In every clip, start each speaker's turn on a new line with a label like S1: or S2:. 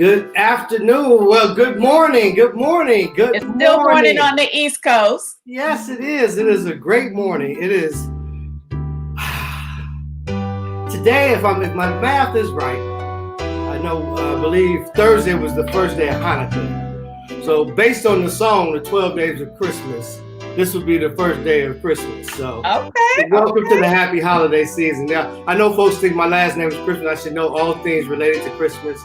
S1: Good afternoon. Well, good morning. Good morning. Good
S2: It's still morning on the East Coast.
S1: Yes, it is. It is a great morning. It is. Today, if my math is right, I believe Thursday was the first day of Hanukkah. So based on the song, the 12 Days of Christmas, this would be the first day of Christmas. So welcome to the happy holiday season. Now, I know folks think my last name is Christmas. I should know all things related to Christmas.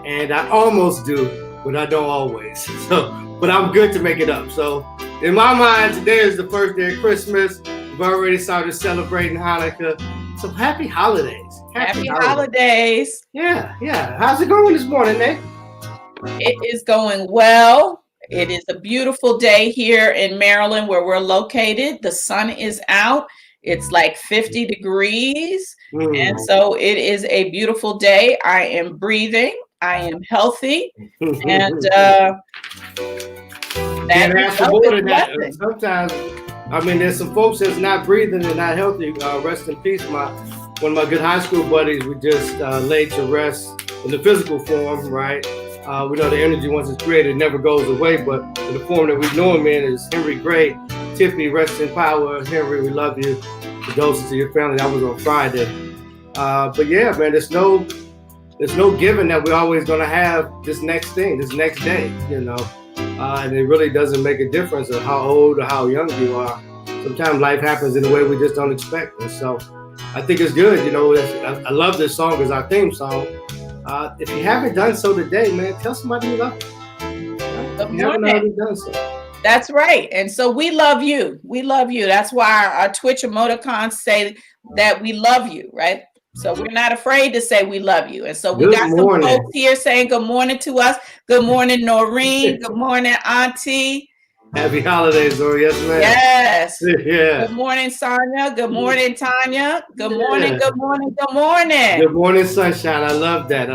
S1: And I almost do, but I don't always. But I'm good to make it up. So in my mind, today is the first day of Christmas. We've already started celebrating Hanukkah. So happy holidays.
S2: Happy holidays.
S1: Yeah. How's it going this morning, Nate?
S2: It is going well. It is a beautiful day here in Maryland where we're located. The sun is out. It's like 50 degrees. And so it is a beautiful day. I am breathing. I am healthy. And
S1: sometimes, there's some folks that's not breathing and not healthy. Rest in peace. One of my good high school buddies, we just laid to rest in the physical form, right? We know the energy, once it's created, never goes away, but in the form that we know him in is Henry Gray. Tiffany, rest in power. Henry, we love you. Condolences to your family. That was on Friday. But yeah, man, there's no given that we're always going to have this next thing, this next day, and it really doesn't make a difference of how old or how young you are. Sometimes life happens in a way we just don't expect. And so I think it's good. I love this song as our theme song. If you haven't done so today, man, tell somebody you love them.
S2: Good morning.
S1: Done so.
S2: That's right. And so we love you. We love you. That's why our Twitch emoticons say that we love you, right? So we're not afraid to say we love you. And so we got some folks here saying good morning to us. Good morning, Noreen. Good morning, Auntie.
S1: Happy holidays, Dora. Yes, ma'am.
S2: Yes.
S1: Yeah.
S2: Good morning, Sonia. Good morning, Tanya. Good morning. Good morning. Good morning.
S1: Good morning, sunshine. I love that.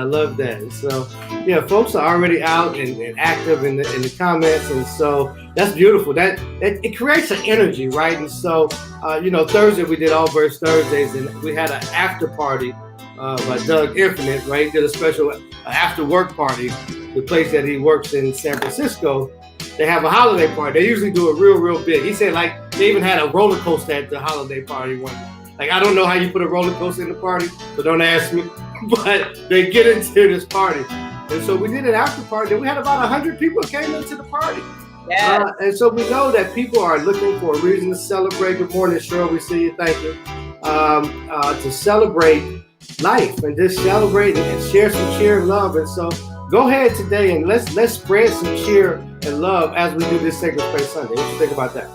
S1: So, yeah, folks are already out and active in the comments, and so that's beautiful. That it creates an energy, right? And so, Thursday we did All Birds Thursdays, and we had an after party by Doug Infinite, right? Did a special after work party. The place that he works in San Francisco. They have a holiday party. They usually do it real big. He said, they even had a roller coaster at the holiday party one. I don't know how you put a roller coaster in the party, so don't ask me. But they get into this party. And so we did an after party. Then we had about 100 people came into the party.
S2: Yes.
S1: And so we know that people are looking for a reason to celebrate. Good morning, Cheryl. We see you. Thank you. To celebrate life and just celebrate and share some cheer and love. And so go ahead today and let's spread some cheer and love as we do this Sacred Space Sunday. What you think about that?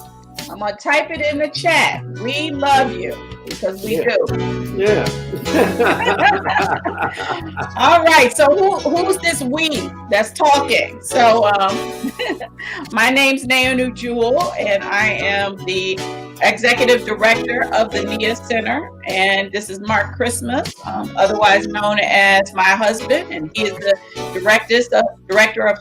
S2: I'm going to type it in the chat. We love you because we do.
S1: Yeah.
S2: All right. So who's this we that's talking? So my name's Niyah Jewel, and I am the Executive Director of the Niyah Center. And this is Mark Christmas, otherwise known as my husband. And he is the Director of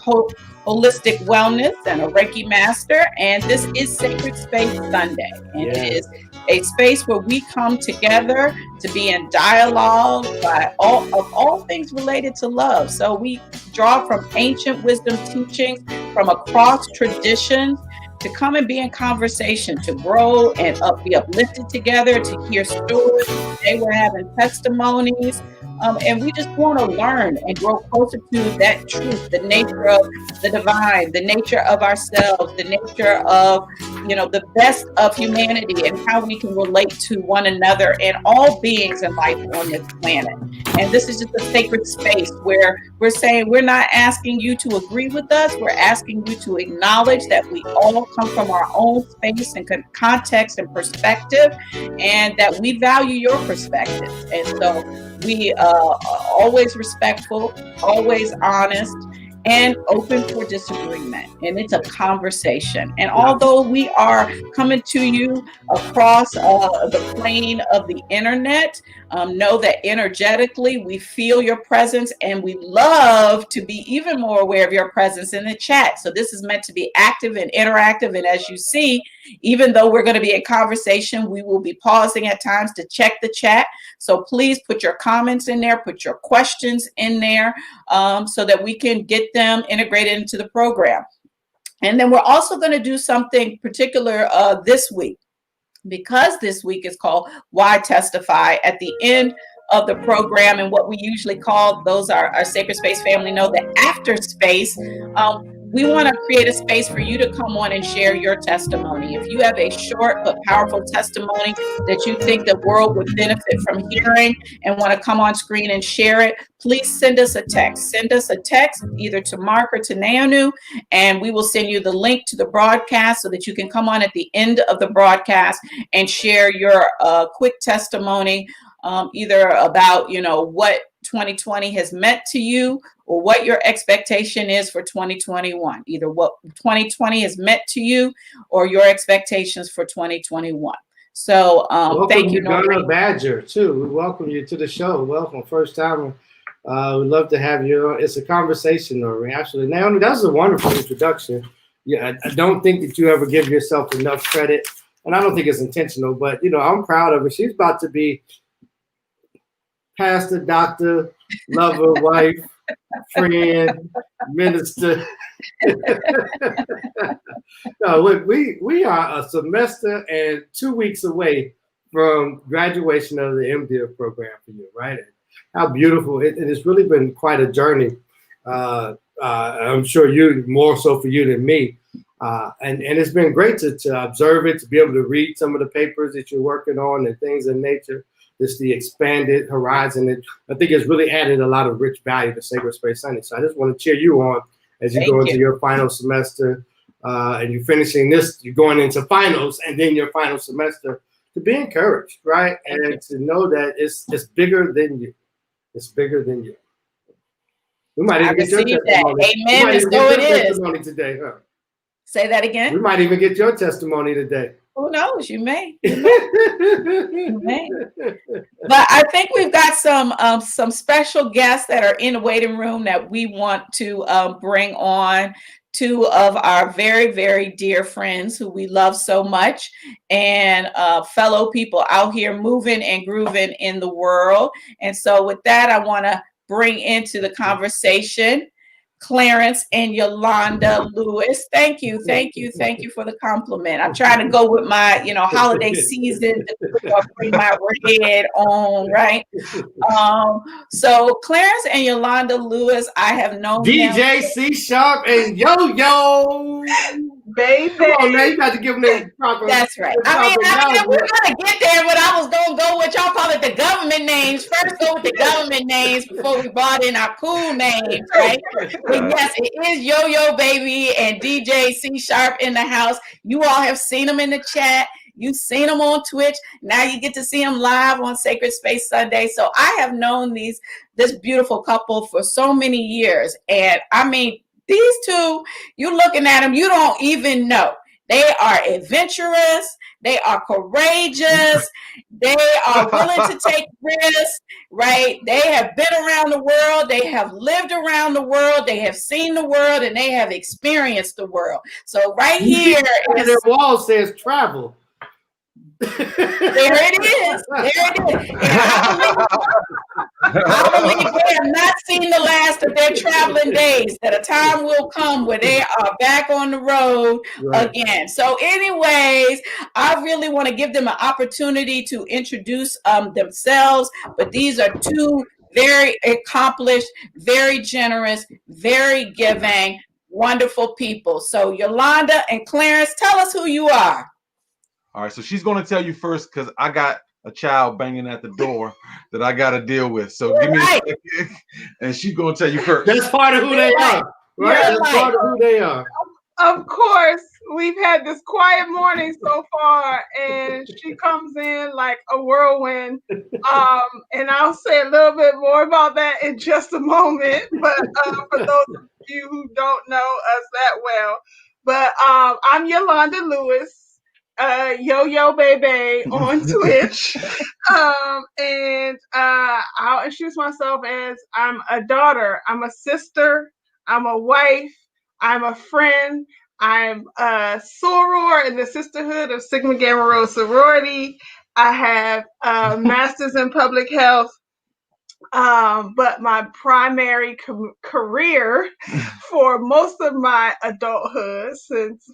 S2: Holistic Wellness and a Reiki Master. And this is Sacred Space Sunday. And It is a space where we come together to be in dialogue by all things related to love. So we draw from ancient wisdom teachings from across traditions to come and be in conversation, to grow and be uplifted together, to hear stories. Today we're having testimonies. And we just want to learn and grow closer to that truth, the nature of the divine, the nature of ourselves, the nature of, the best of humanity and how we can relate to one another and all beings in life on this planet. And this is just a sacred space where we're saying we're not asking you to agree with us. We're asking you to acknowledge that we all come from our own space and context and perspective, and that we value your perspective. And so we are always respectful, always honest, and open for disagreement. And it's a conversation. And although we are coming to you across the plane of the internet, Know that energetically we feel your presence, and we love to be even more aware of your presence in the chat. So this is meant to be active and interactive. And as you see, even though we're going to be in conversation, we will be pausing at times to check the chat. So please put your comments in there, put your questions in there, so that we can get them integrated into the program. And then we're also going to do something particular this week, because this week is called Why Testify. At the end of the program, and what we usually call, those are our Sacred Space family know, the after space, we want to create a space for you to come on and share your testimony. If you have a short but powerful testimony that you think the world would benefit from hearing and want to come on screen and share it, please send us a text. Send us a text either to Mark or to Nayanu, and we will send you the link to the broadcast so that you can come on at the end of the broadcast and share your quick testimony, either about, what 2020 has meant to you, or what your expectation is for 2021, either what 2020 has meant to you or your expectations for 2021. So thank you,
S1: Ghana Badger, too. We welcome you to the show. Welcome, first time. We'd love to have you. It's a conversation, Noreen. Actually, Naomi, that was a wonderful introduction. Yeah, I don't think that you ever give yourself enough credit, and I don't think it's intentional, but I'm proud of her. She's about to be pastor, doctor, lover, wife, friend, minister. No, look, we are a semester and 2 weeks away from graduation of the MDiv program for you, right? How beautiful. It has really been quite a journey. I'm sure you, more so for you than me. And it's been great to observe it, to be able to read some of the papers that you're working on and things in nature. Just the expanded horizon. I think it's really added a lot of rich value to Sacred Space Sunday. So I just want to cheer you on as you go into your final semester, and you're finishing this, you're going into finals, and then your final semester, to be encouraged, right? And to know that it's bigger than you. It's bigger than you. We might even get your testimony.
S2: Amen. And so it is.
S1: Testimony today, huh?
S2: Say that again.
S1: We might even get your testimony today.
S2: Who knows? You may. You may. But I think we've got some special guests that are in the waiting room that we want to bring on. Two of our very, very dear friends who we love so much, and fellow people out here moving and grooving in the world. And so with that, I want to bring into the conversation Clarence and Yolanda Lewis. Thank you for the compliment. I'm trying to go with my, holiday season to bring my red on, right? So Clarence and Yolanda Lewis, I have known
S1: DJ C Sharp and Yo-Yo.
S3: Baby.
S1: Come on, man, you got to give them the proper.
S2: That's right. I mean, we're going to get there, but I was going to go with, y'all call it the government names. First go with the government names before we brought in our cool names, right? But yes, it is Yo-Yo Baby and DJ C Sharp in the house. You all have seen them in the chat. You've seen them on Twitch. Now you get to see them live on Sacred Space Sunday. So I have known this beautiful couple for so many years. And I mean, these two, you're looking at them, you don't even know. They are adventurous. They are courageous. They are willing to take risks, right? They have been around the world. They have lived around the world. They have seen the world, and they have experienced the world. So right here,
S1: their wall says travel.
S2: There it is. And I believe they have not seen the last of their traveling days, that a time will come where they are back on the road again. So anyways, I really want to give them an opportunity to introduce themselves, but these are two very accomplished, very generous, very giving, wonderful people. So Yolanda and Clarence, tell us who you are.
S4: All right, so she's going to tell you first because I got a child banging at the door that I got to deal with. So give me a second, and she's going to tell you first.
S1: That's part of who they are, right? That's part of who they are.
S3: Of course, we've had this quiet morning so far, and she comes in like a whirlwind. And I'll say a little bit more about that in just a moment. But for those of you who don't know us that well, but I'm Yolanda Lewis. Yo Baby on Twitch. And I'll introduce myself as I'm a daughter, I'm a sister, I'm a wife, I'm a friend, I'm a soror in the Sisterhood of Sigma Gamma Rho Sorority. I have a master's in public health. But my primary career for most of my adulthood,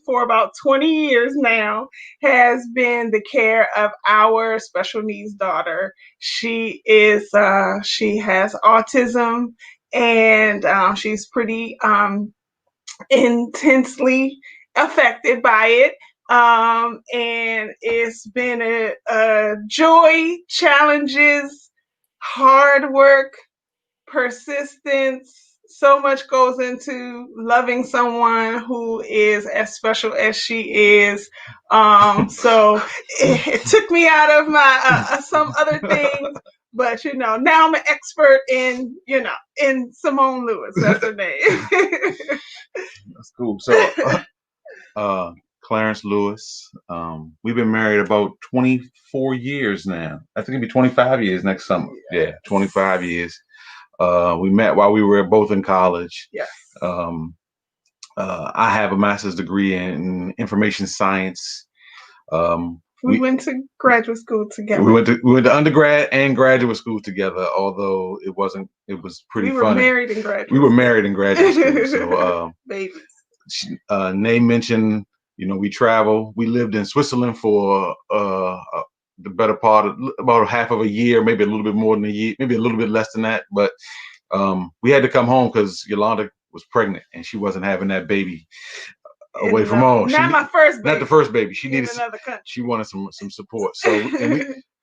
S3: for about 20 years now, has been the care of our special needs daughter. She has autism, and she's pretty intensely affected by it. And it's been a joy, challenges, hard work, persistence. So much goes into loving someone who is as special as she is. So it took me out of my some other things, but now I'm an expert in Simone Lewis. That's her name.
S4: That's cool. So, Clarence Lewis. We've been married about 24 years now. I think it'll be 25 years next summer. Yeah, 25 years. We met while we were both in college.
S3: Yes.
S4: I have a master's degree in information science.
S3: We went to graduate school together.
S4: We went to undergrad and graduate school together, although it was pretty funny.
S3: We were married in graduate
S4: We were married in graduate school. So,
S3: babies.
S4: Nee mentioned, we travel. We lived in Switzerland for the better part of about half of a year, maybe a little bit more than a year, maybe a little bit less than that. But we had to come home because Yolanda was pregnant and she wasn't having that baby away from home.
S3: Not my first baby.
S4: Not the first baby. She needed
S3: another country.
S4: She wanted some support. So,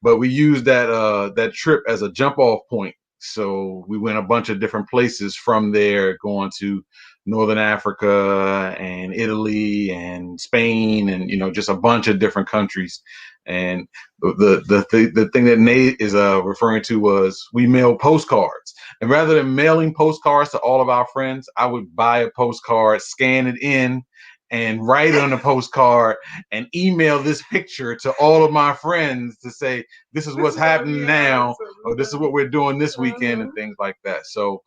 S4: but we used that trip as a jump off point. So we went a bunch of different places from there, going to Northern Africa and Italy and Spain and just a bunch of different countries. And the thing that Nate is referring to was we mailed postcards. And rather than mailing postcards to all of our friends, I would buy a postcard, scan it in, and write on the postcard and email this picture to all of my friends to say, this is what's happening now, or this is what we're doing this weekend, and things like that. So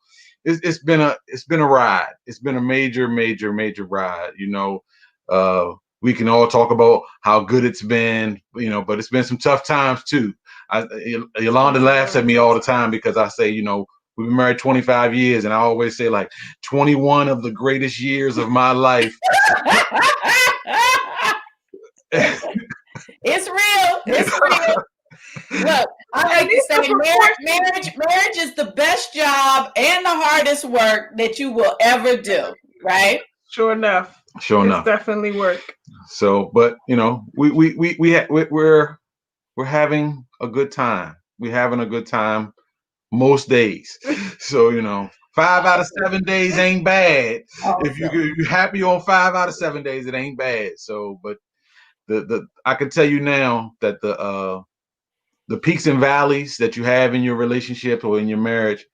S4: it's been a ride. It's been a major ride. We can all talk about how good it's been, but it's been some tough times too. Yolanda laughs at me all the time because I say, we've been married 25 years, and I always say 21 of the greatest years of my life.
S2: It's real. It's real. Look, I like to say marriage is the best job and the hardest work that you will ever do, right?
S3: Sure enough. It's definitely work.
S4: So, but we're having a good time. We're having a good time most days. So, 5 out of 7 days ain't bad. Awesome. If you're happy on 5 out of 7 days, it ain't bad. So, but I can tell you now that the peaks and valleys that you have in your relationship or in your marriage,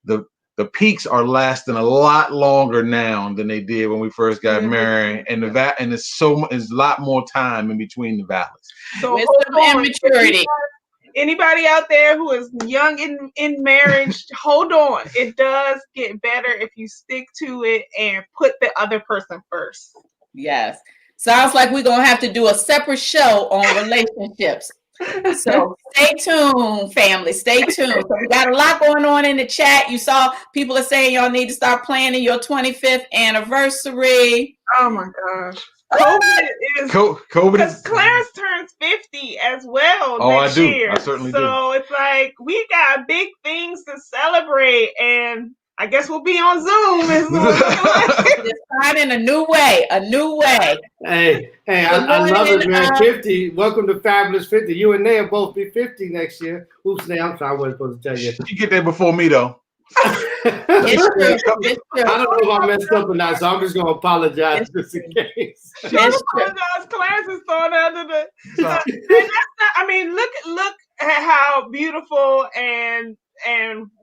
S4: the peaks are lasting a lot longer now than they did when we first got married, and there's a lot more time in between the valleys.
S2: So wisdom and maturity.
S3: Anybody out there who is young in marriage, hold on. It does get better if you stick to it and put the other person first.
S2: Yes. Sounds like we're gonna have to do a separate show on relationships. So stay tuned, family. Stay tuned. So we got a lot going on in the chat. You saw people are saying y'all need to start planning your 25th anniversary.
S3: Oh my gosh. COVID because Clarence turns 50 as well. Next year.
S4: I certainly do.
S3: So it's like we got big things to celebrate, and I guess we'll be on Zoom.
S2: It's starting a new way.
S1: Hey, I love it, man. 50. Welcome to Fabulous 50. You and Niyah both be 50 next year. Oops, Niyah, I'm sorry, I wasn't supposed to tell you.
S4: You get there before me, though.
S2: It's true.
S1: I don't know if I messed up or not, so I'm just gonna apologize just in case.
S3: Don't apologize. Clarence is thrown under the. And that's not, I mean, look at how beautiful and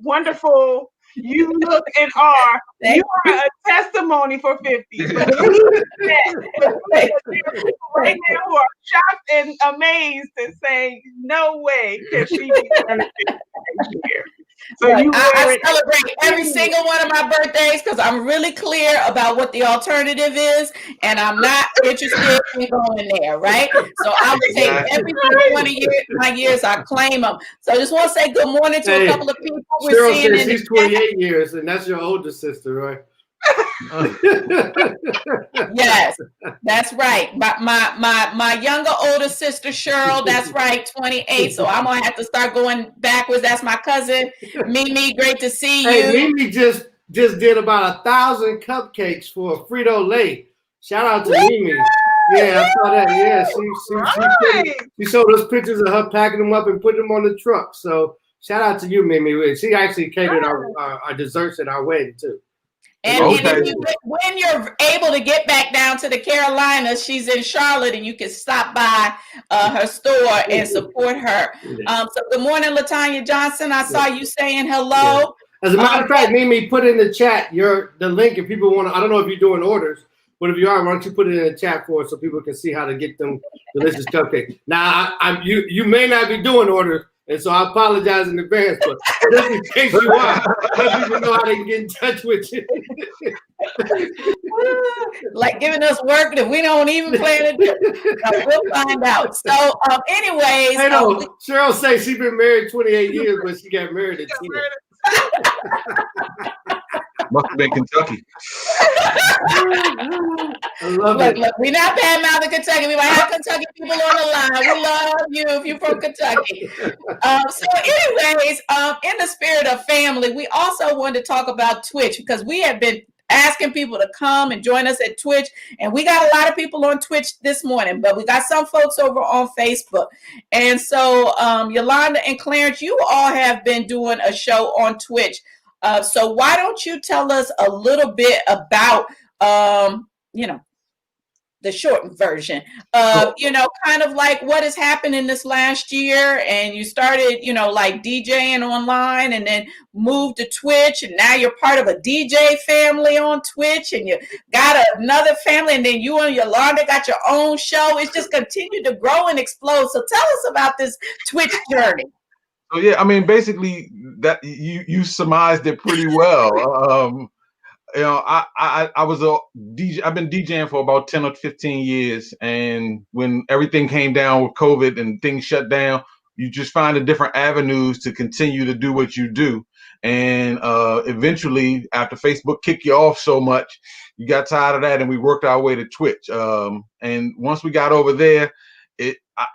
S3: wonderful You look and are. You are a testimony for 50. But right now who are shocked and amazed and saying, no way can she be turning 50 next year. So
S2: I celebrate every single one of my birthdays because I'm really clear about what the alternative is, and I'm not interested in going there, right? So I would take every single one of my years, I claim them. So I just want to say good morning to a couple of people we're seeing.
S1: Cheryl says she's 28 years, and that's your older sister, right?
S2: Yes, that's right. My younger older sister Cheryl, that's right, 28. So I'm gonna have to start going backwards. That's my cousin Mimi. Great to see you.
S1: Hey, Mimi just did about 1,000 cupcakes for Frito-Lay. Shout out to Mimi. Yeah, I saw that. Yeah, she showed us pictures of her packing them up and putting them on the truck. So shout out to you, Mimi. She actually catered our desserts at our wedding too.
S2: And when you're able to get back down to the Carolinas, she's in Charlotte, and you can stop by her store and support her. So good morning, LaTanya Johnson. I saw you saying hello.
S1: Yeah. As a matter of fact, Mimi, put in the chat the link if people want to. I don't know if you're doing orders, but if you are, why don't you put it in the chat for us so people can see how to get them delicious cupcakes. Now, you may not be doing orders. And so I apologize in advance, but just in case you are, let people know how they can get in touch with you.
S2: Like giving us work that we don't even plan to do. We'll find out. So, anyways.
S1: Hey, no, Cheryl says she's been married 28 years, but she got married at 10.
S4: Must have been Kentucky.
S1: I love it.
S2: Look, we're not bad-mouthing Kentucky. We might have Kentucky people on the line. We love you if you're from Kentucky. So anyways, in the spirit of family, we also wanted to talk about Twitch because we have been asking people to come and join us at Twitch. And we got a lot of people on Twitch this morning, but we got some folks over on Facebook. And so Yolanda and Clarence, you all have been doing a show on Twitch. So why don't you tell us a little bit about, the shortened version of, kind of like what has happened in this last year. And you started, like DJing online and then moved to Twitch. And now you're part of a DJ family on Twitch and you got another family. And then you and Yolanda got your own show. It's just continued to grow and explode. So tell us about this Twitch journey.
S4: So yeah, I mean, basically that you surmised it pretty well. I was a DJ. I've been DJing for about 10 or 15 years, and when everything came down with COVID and things shut down, you just find different avenues to continue to do what you do. And eventually, after Facebook kicked you off so much, you got tired of that, and we worked our way to Twitch. And once we got over there,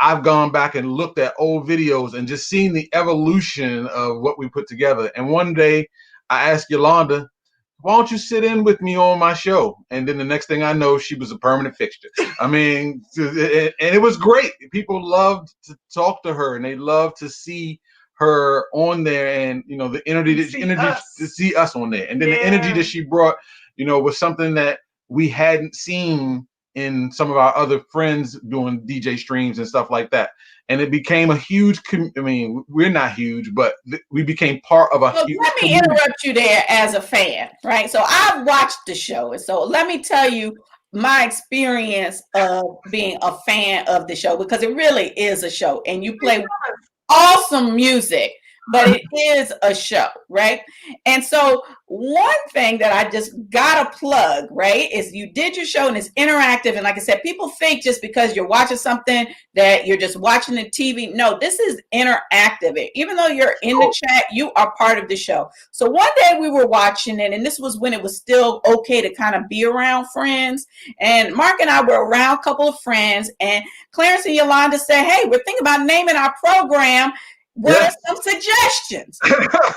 S4: I've gone back and looked at old videos and just seen the evolution of what we put together. And one day I asked Yolanda, why don't you sit in with me on my show? And then the next thing I know, she was a permanent fixture. I mean, and it was great. People loved to talk to her and they loved to see her on there, and the energy to see us on there. And then the energy that she brought, was something that we hadn't seen in some of our other friends doing DJ streams and stuff like that. And it became a huge, we're not huge, but we became part of a huge
S2: let me interrupt you there as a fan, right? So I've watched the show. And so let me tell you my experience of being a fan of the show, because it really is a show and you play awesome music. But it is a show, right? And so one thing that I just gotta plug, right, is you did your show and it's interactive. And like I said, people think just because you're watching something that you're just watching the TV. No, this is interactive. Even though you're in the chat, you are part of the show. So one day we were watching it, and this was when it was still okay to kind of be around friends. And Mark and I were around a couple of friends, and Clarence and Yolanda said, hey, we're thinking about naming our program. What are some suggestions?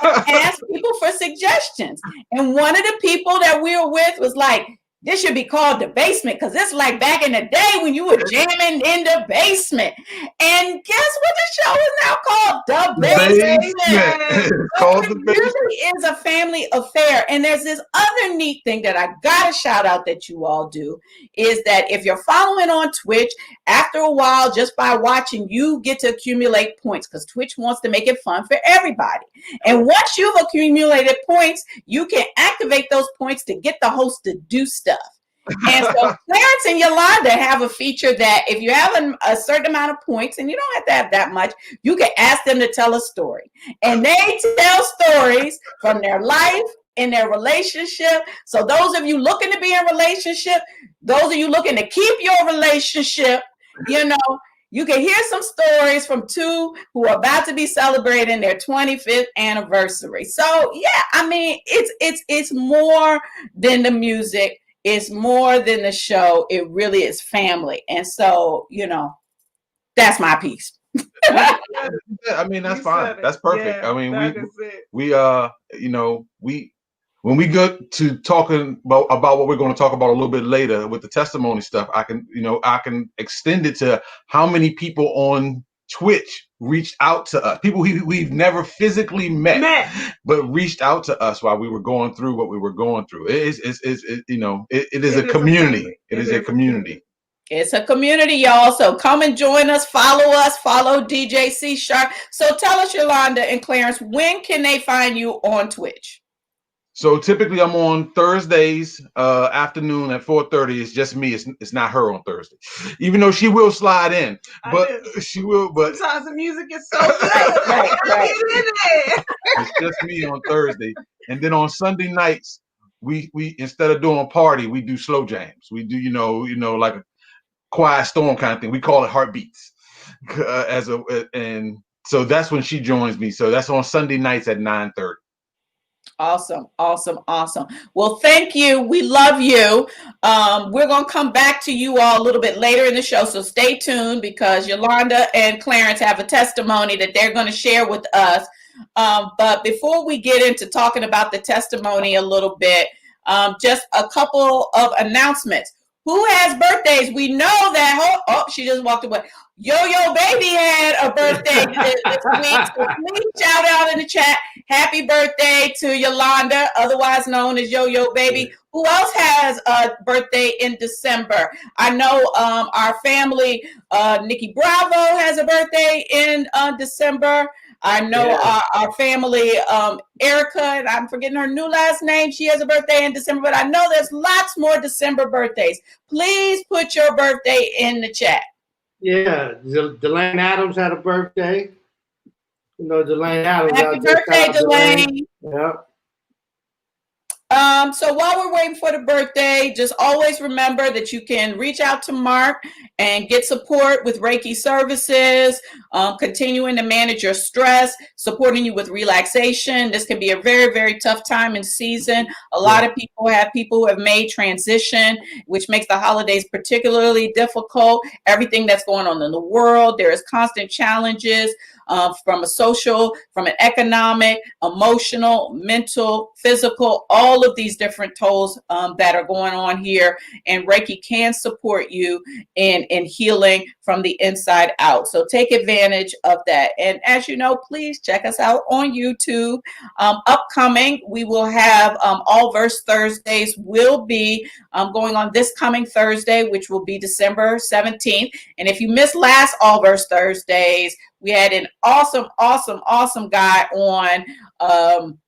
S2: Ask people for suggestions. And one of the people that we were with was like, This should be called the basement, because it's like back in the day when you were jamming in the basement. And guess what? The show is now called The Basement.
S4: It's called The
S2: It
S4: Basement.
S2: really is a family affair. And there's this other neat thing that I gotta shout out that you all do, is that if you're following on Twitch, after a while, just by watching, you get to accumulate points, because Twitch wants to make it fun for everybody. And once you've accumulated points, you can activate those points to get the host to do stuff. And so Clarence and Yolanda have a feature that if you have a certain amount of points, and you don't have to have that much, you can ask them to tell a story. And they tell stories from their life in their relationship. So those of you looking to be in a relationship, those of you looking to keep your relationship, you know, you can hear some stories from two who are about to be celebrating their 25th anniversary. So yeah, I mean, it's more than the music. It's more than the show. It really is family. And so, you know, that's my piece.
S4: I mean, that's fine. That's perfect.
S3: Yeah,
S4: I mean,
S3: we
S4: you know, when we go to talking about what we're going to talk about a little bit later with the testimony stuff, I can extend it to how many people on Twitch reached out to us, people we've never physically met, but reached out to us while we were going through what we were going through. It is a community. It is a community.
S2: It's a community, y'all. So come and join us. Follow DJ C Sharp. So tell us, Yolanda and Clarence, when can they find you on Twitch?
S4: So typically I'm on Thursdays afternoon at 4:30. It's just me. It's not her on Thursday, even though she will slide in. But she will. But
S3: sometimes the music is so good.
S2: Right.
S4: It's just me on Thursday, and then on Sunday nights we instead of doing a party, we do slow jams. We do like a quiet storm kind of thing. We call it heartbeats. And so that's when she joins me. So that's on Sunday nights at 9:30.
S2: Awesome. Well, thank you. We love you. We're going to come back to you all a little bit later in the show, so stay tuned, because Yolanda and Clarence have a testimony that they're going to share with us. But before we get into talking about the testimony a little bit, just a couple of announcements. Who has birthdays? We know that. Oh, she just walked away. Yo-Yo Baby had a birthday this week. So please shout out in the chat. Happy birthday to Yolanda, otherwise known as Yo-Yo Baby. Who else has a birthday in December? I know our family, Nikki Bravo has a birthday in December. I know our family, Erica, and I'm forgetting her new last name. She has a birthday in December, but I know there's lots more December birthdays. Please put your birthday in the chat.
S1: Yeah, Delane Adams had a birthday. You know, Delane Adams.
S2: Happy birthday, Delane.
S1: Yeah.
S2: So while we're waiting for the birthday, just always remember that you can reach out to Mark and get support with Reiki services, continuing to manage your stress, supporting you with relaxation. This can be a very, very tough time and season. A lot of people who have made transition, which makes the holidays particularly difficult. Everything that's going on in the world, there is constant challenges. From a social, from an economic, emotional, mental, physical, all of these different tolls that are going on here. And Reiki can support you in healing from the inside out. So take advantage of that. And as you know, please check us out on YouTube. Upcoming, we will have All Verse Thursdays will be going on this coming Thursday, which will be December 17th. And if you missed last All Verse Thursdays, we had an awesome guy on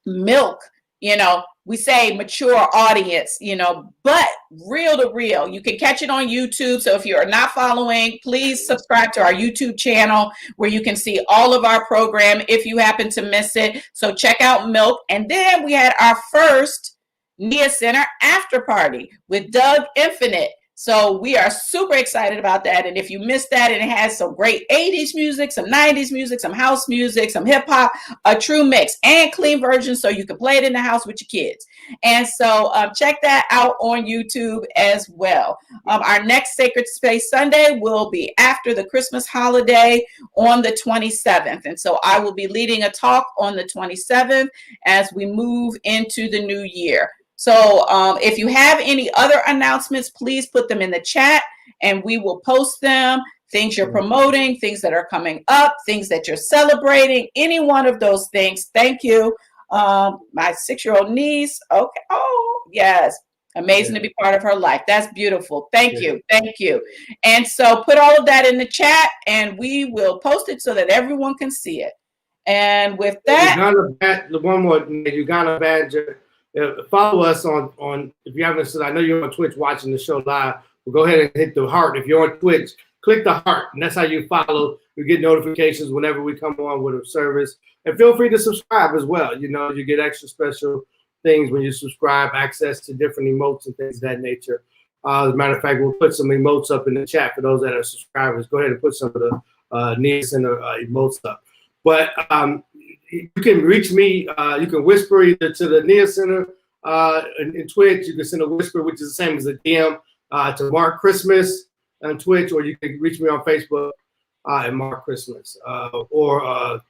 S2: Milk. You know, we say mature audience, you know, but real to real. You can catch it on YouTube. So if you are not following, please subscribe to our YouTube channel where you can see all of our program if you happen to miss it. So check out Milk. And then we had our first Niyah Center after party with Doug Infinite. So we are super excited about that. And if you missed that, and it has some great 80s music, some 90s music, some house music, some hip hop, a true mix and clean version so you can play it in the house with your kids. And so check that out on YouTube as well. Our next Sacred Space Sunday will be after the Christmas holiday on the 27th. And so I will be leading a talk on the 27th as we move into the new year. So if you have any other announcements, please put them in the chat and we will post them. Things you're promoting, things that are coming up, things that you're celebrating, any one of those things. Thank you. My 6-year-old niece. Okay. Oh, yes. Amazing to be part of her life. That's beautiful. Thank you. Thank you. And so put all of that in the chat and we will post it so that everyone can see it. And with that,
S1: one more, Uganda Badger. Follow us on if you haven't. I know you're on Twitch watching the show live. Well, go ahead and hit the heart. If you're on Twitch, click the heart, and that's how you follow. You get notifications whenever we come on with a service, and feel free to subscribe as well. You know, you get extra special things when you subscribe, access to different emotes and things of that nature. As a matter of fact, we'll put some emotes up in the chat for those that are subscribers. Go ahead and put some of the Niyah Center emotes up. But you can reach me. You can whisper either to the Niyah Center in Twitch. You can send a whisper, which is the same as a DM, to Mark Christmas on Twitch, or you can reach me on Facebook at Mark Christmas, or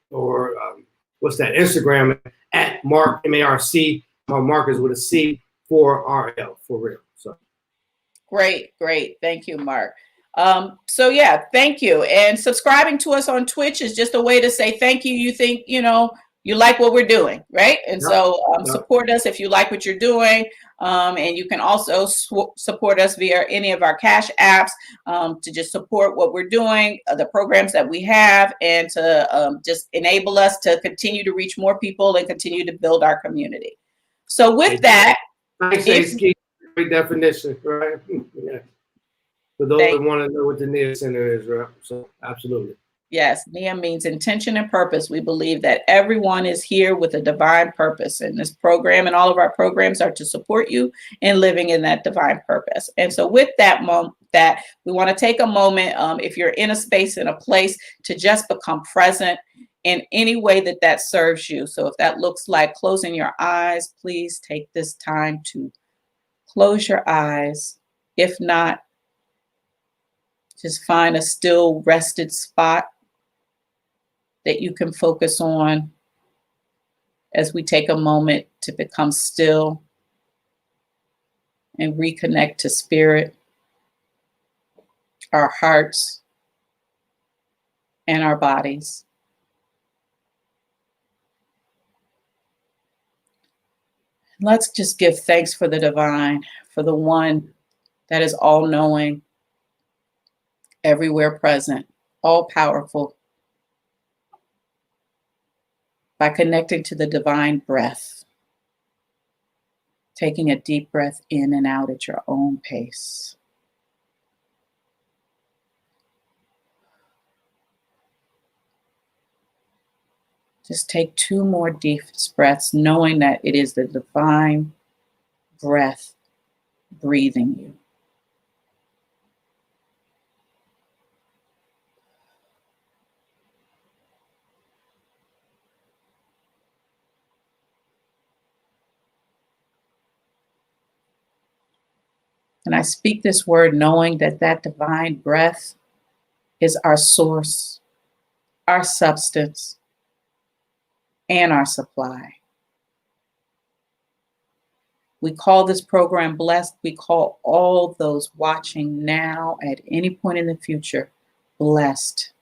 S1: what's that? Instagram at Mark MARC. Mark is with a C, 4RL, for real. So
S2: great. Thank you, Mark. So yeah, thank you. And subscribing to us on Twitch is just a way to say thank you. You think, you know, you like what we're doing, right? And so support us if you like what you're doing. And you can also support us via any of our cash apps to just support what we're doing, the programs that we have, and to just enable us to continue to reach more people and continue to build our community. So with that,
S1: thanks, great definition, right? Yeah. For those that want to know what the Niyah Center is, right? So absolutely.
S2: Yes, Niyah means intention and purpose. We believe that everyone is here with a divine purpose, and this program and all of our programs are to support you in living in that divine purpose. And so with that we want to take a moment, if you're in a space, in a place, to just become present in any way that serves you. So if that looks like closing your eyes, please take this time to close your eyes. If not, just find a still rested spot that you can focus on as we take a moment to become still and reconnect to spirit, our hearts, and our bodies. Let's just give thanks for the divine, for the one that is all-knowing, everywhere present, all-powerful, by connecting to the divine breath, taking a deep breath in and out at your own pace. Just take 2 more deep breaths, knowing that it is the divine breath breathing you. And I speak this word knowing that that divine breath is our source, our substance, and our supply. We call this program blessed. We call all those watching now at any point in the future blessed.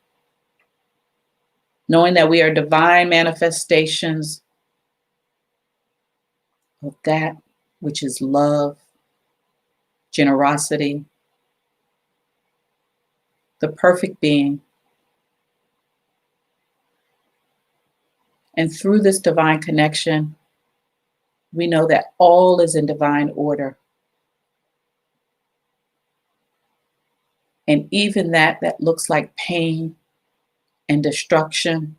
S2: Knowing that we are divine manifestations of that which is love, generosity, the perfect being. And through this divine connection, we know that all is in divine order. And even that looks like pain and destruction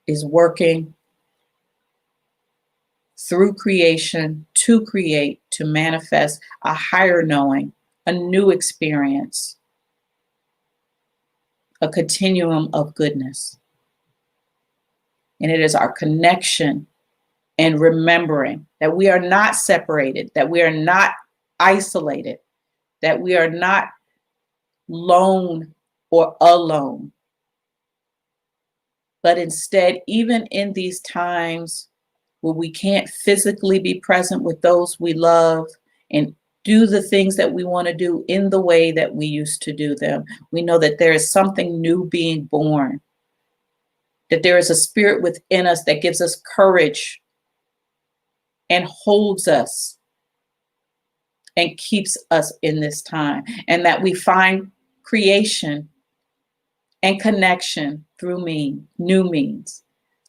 S2: is working through creation to create, to manifest a higher knowing, a new experience, a continuum of goodness. And it is our connection and remembering that we are not separated, that we are not isolated, that we are not lone or alone, but instead, even in these times where we can't physically be present with those we love and do the things that we want to do in the way that we used to do them. We know that there is something new being born, that there is a spirit within us that gives us courage and holds us and keeps us in this time, and that we find creation and connection through new means,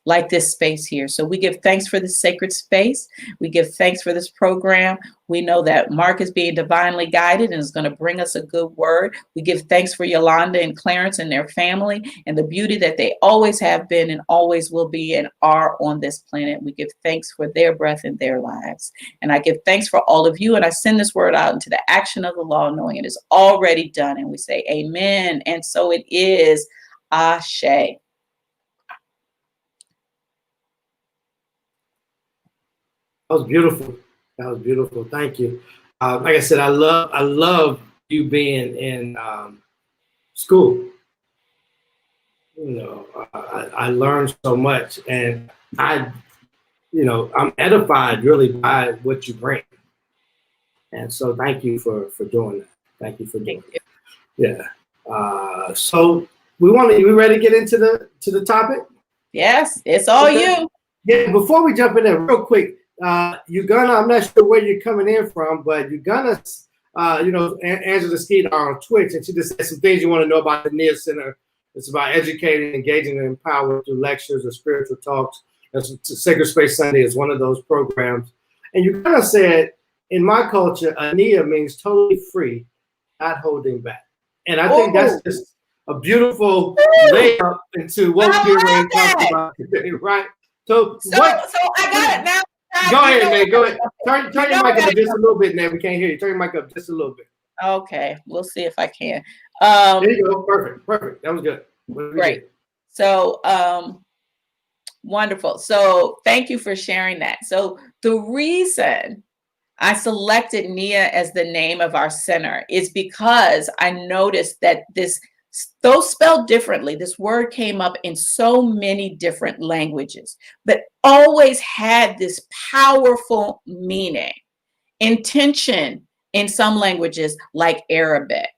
S2: like this space here. So we give thanks for this sacred space. We give thanks for this program. We know that Mark is being divinely guided and is going to bring us a good word. We give thanks for Yolanda and Clarence and their family and the beauty that they always have been and always will be and are on this planet. We give thanks for their breath in their lives. And I give thanks for all of you. And I send this word out into the action of the law, knowing it is already done. And we say amen. And so it is. Ashe.
S1: That was beautiful. That was beautiful. Thank you. Like I said, I love you being in school. You know, I learned so much, and I'm edified really by what you bring. And so, thank you for doing that. Thank you for doing it. Yeah. So we ready to get into the topic?
S2: Yes, it's all you.
S1: Yeah. Before we jump in there, real quick. Uganda, I'm not sure where you're coming in from, but Uganda, Angela Skeet on Twitch, and she just said some things you want to know about the Niyah Center. It's about educating, engaging, and empowering through lectures or spiritual talks. That's Sacred Space Sunday is one of those programs. And Uganda said, in my culture, a Niyah means totally free, not holding back. And I think that's just a beautiful layup into what we're going to talk about today, right? So I
S2: got it now.
S1: Go ahead, man. Go ahead. Turn your mic up just a little bit, man. We can't hear you. Turn your mic up just a little bit.
S2: Okay, we'll see if I can.
S1: There you go. Perfect. That was good.
S2: Great. So, wonderful. So, thank you for sharing that. So, the reason I selected Nee-yah as the name of our center is because I noticed that though spelled differently, this word came up in so many different languages, but always had this powerful meaning. Intention in some languages like Arabic.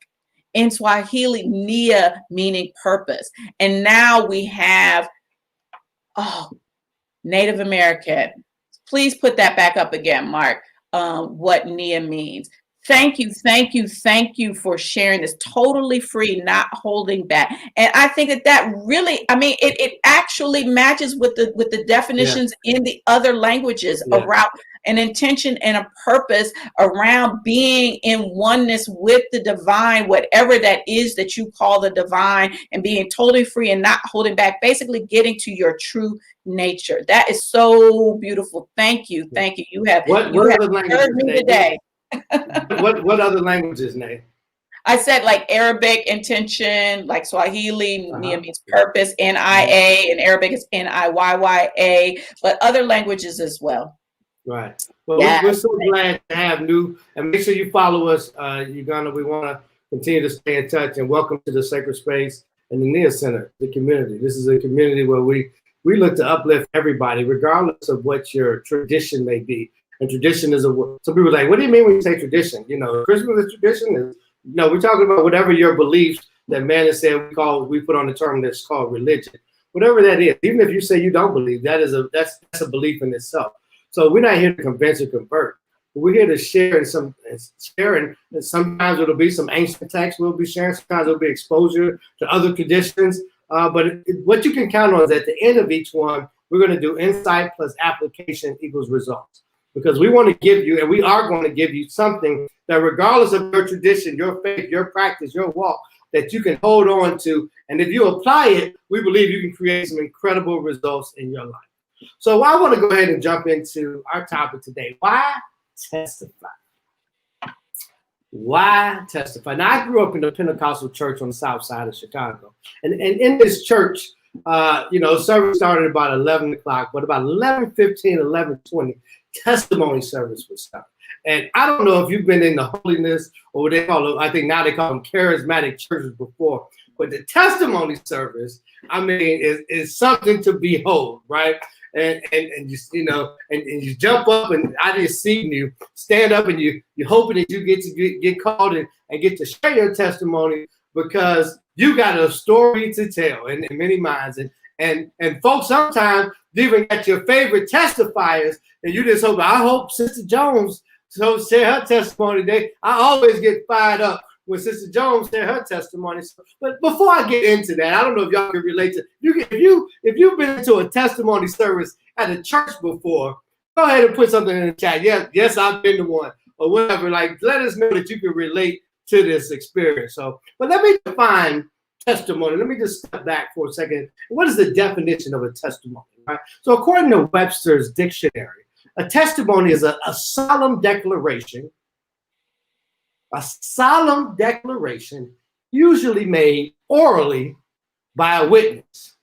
S2: In Swahili, Nee-yah meaning purpose. And now we have, Native American. Please put that back up again, Mark, what Nee-yah means. Thank you for sharing this. Totally free, not holding back. And I think that really, it actually matches with the definitions in the other languages around an intention and a purpose around being in oneness with the divine, whatever that is that you call the divine, and being totally free and not holding back, basically getting to your true nature. That is so beautiful. Thank you. You have heard me today.
S1: What other languages, Nay?
S2: I said like Arabic, intention, like Swahili, Nee-yah means purpose, N-I-A, and Arabic is N-I-Y-Y-A, but other languages as well.
S1: Right. Well, we're so glad to have new, and make sure you follow us, Uganda. We want to continue to stay in touch, and welcome to the Sacred Space and the Niyah Center, the community. This is a community where we look to uplift everybody, regardless of what your tradition may be. And tradition is some people are like, what do you mean when you say tradition? Christmas is tradition. We're talking about whatever your beliefs that man has said we put on the term that's called religion. Whatever that is, even if you say you don't believe, that's a belief in itself. So we're not here to convince or convert. We're here to share and sometimes it'll be some ancient text we'll be sharing, sometimes it'll be exposure to other traditions. But what you can count on is at the end of each one, we're going to do insight plus application equals results. Because we want to give you, and we are going to give you something that regardless of your tradition, your faith, your practice, your walk, that you can hold on to. And if you apply it, we believe you can create some incredible results in your life. So I want to go ahead and jump into our topic today. Why testify? Why testify? Now, I grew up in a Pentecostal church on the south side of Chicago. And in this church, service started about 11 o'clock, but about 11:15, 11:20, testimony service would start. And I don't know if you've been in the holiness or what they call it, I think now they call them charismatic churches before, but the testimony service, is something to behold, right? and and you jump up and out of your seat and you stand up and you're hoping that you get called and get to share your testimony because you got a story to tell in many minds. And folks sometimes even got your favorite testifiers and you just hope, I hope Sister Jones share her testimony. I always get fired up when Sister Jones shared her testimony. But before I get into that, I don't know if y'all can relate to if you've been to a testimony service at a church before, go ahead and put something in the chat. Yes, I've been to one or whatever. Like, let us know that you can relate to this experience. But let me define testimony. Let me just step back for a second. What is the definition of a testimony? Right. So according to Webster's dictionary, a testimony is a solemn declaration. A solemn declaration usually made orally by a witness.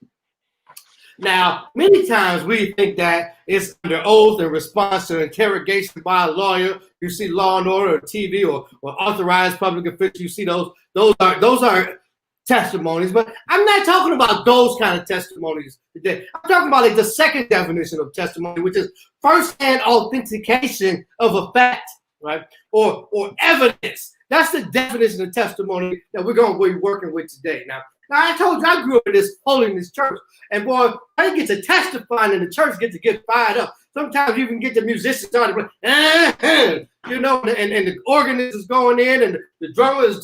S1: Now, many times we think that it's under oath in response to interrogation by a lawyer. You see Law and Order or TV or authorized public officials. You see those are testimonies, but I'm not talking about those kind of testimonies today. I'm talking about like the second definition of testimony, which is firsthand authentication of a fact, right? Or evidence. That's the definition of testimony that we're going to be working with today. Now I told you I grew up in this holiness church, and boy, I get to testifying in the church, get to get fired up. Sometimes you can get the musicians started, and the organist is going in, and the drummer is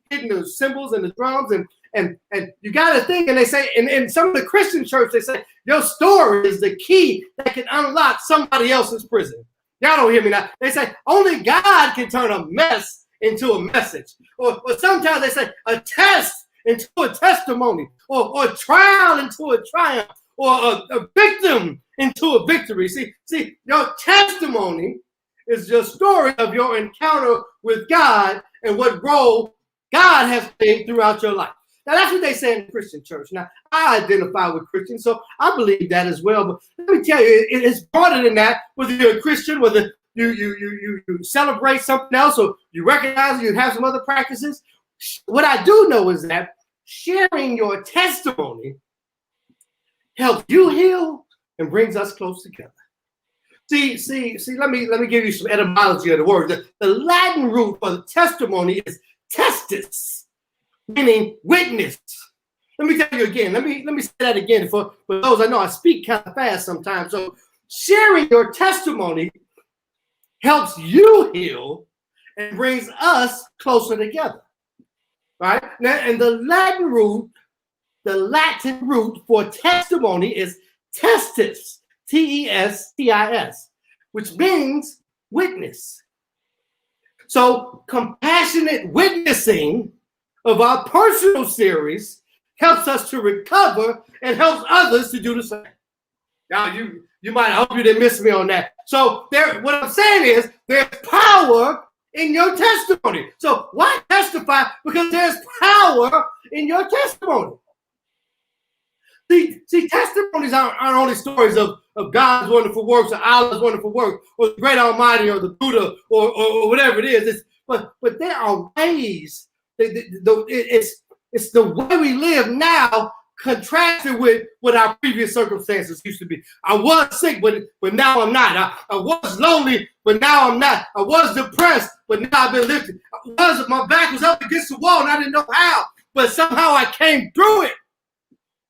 S1: hitting the cymbals and the drums, and you got to think, and they say, in some of the Christian church, they say your story is the key that can unlock somebody else's prison. Y'all don't hear me now. They say only God can turn a mess into a message, or sometimes they say a test into a testimony, or a trial into a triumph, or a victim into a victory. See, your testimony is your story of your encounter with God and what role God has played throughout your life. Now, that's what they say in the Christian church. Now, I identify with Christians, so I believe that as well. But let me tell you, it's broader than that. Whether you're a Christian, whether you celebrate something else, or you recognize you have some other practices. What I do know is that sharing your testimony helps you heal and brings us close together. See. Let me give you some etymology of the word. The Latin root for the testimony is testis, meaning witness. Let me tell you again. Let me say that again for those I know I speak kind of fast sometimes. So sharing your testimony helps you heal and brings us closer together. Right? Now, and the Latin root for testimony is testis, Testis, which means witness. So compassionate witnessing of our personal series helps us to recover and helps others to do the same. Now, you might, I hope you didn't miss me on that. So what I'm saying is there's power in your testimony. So why testify? Because there's power in your testimony. See, testimonies aren't only stories of God's wonderful works or Allah's wonderful works or the great Almighty or the Buddha or whatever it is. But there are ways. It's the way we live now contrasted with what our previous circumstances used to be. I was sick, but now I'm not. I was lonely, but now I'm not. I was depressed, but now I've been lifted. My back was up against the wall and I didn't know how, but somehow I came through it.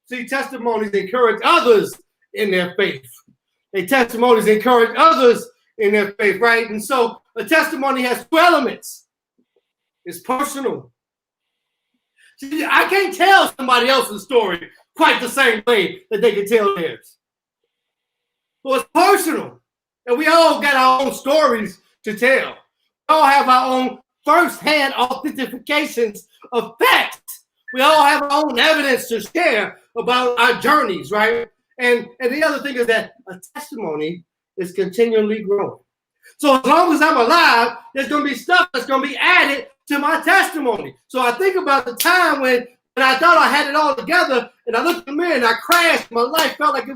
S1: See, testimonies encourage others in their faith. Testimonies encourage others in their faith, right? And so a testimony has two elements. It's personal. See, I can't tell somebody else's story quite the same way that they can tell theirs. So it's personal. And we all got our own stories to tell. We all have our own first-hand authentications of facts. We all have our own evidence to share about our journeys, right? And the other thing is that a testimony is continually growing. So as long as I'm alive, there's going to be stuff that's going to be added to my testimony. So I think about the time when I thought I had it all together, and I looked in the mirror and I crashed. My life felt like I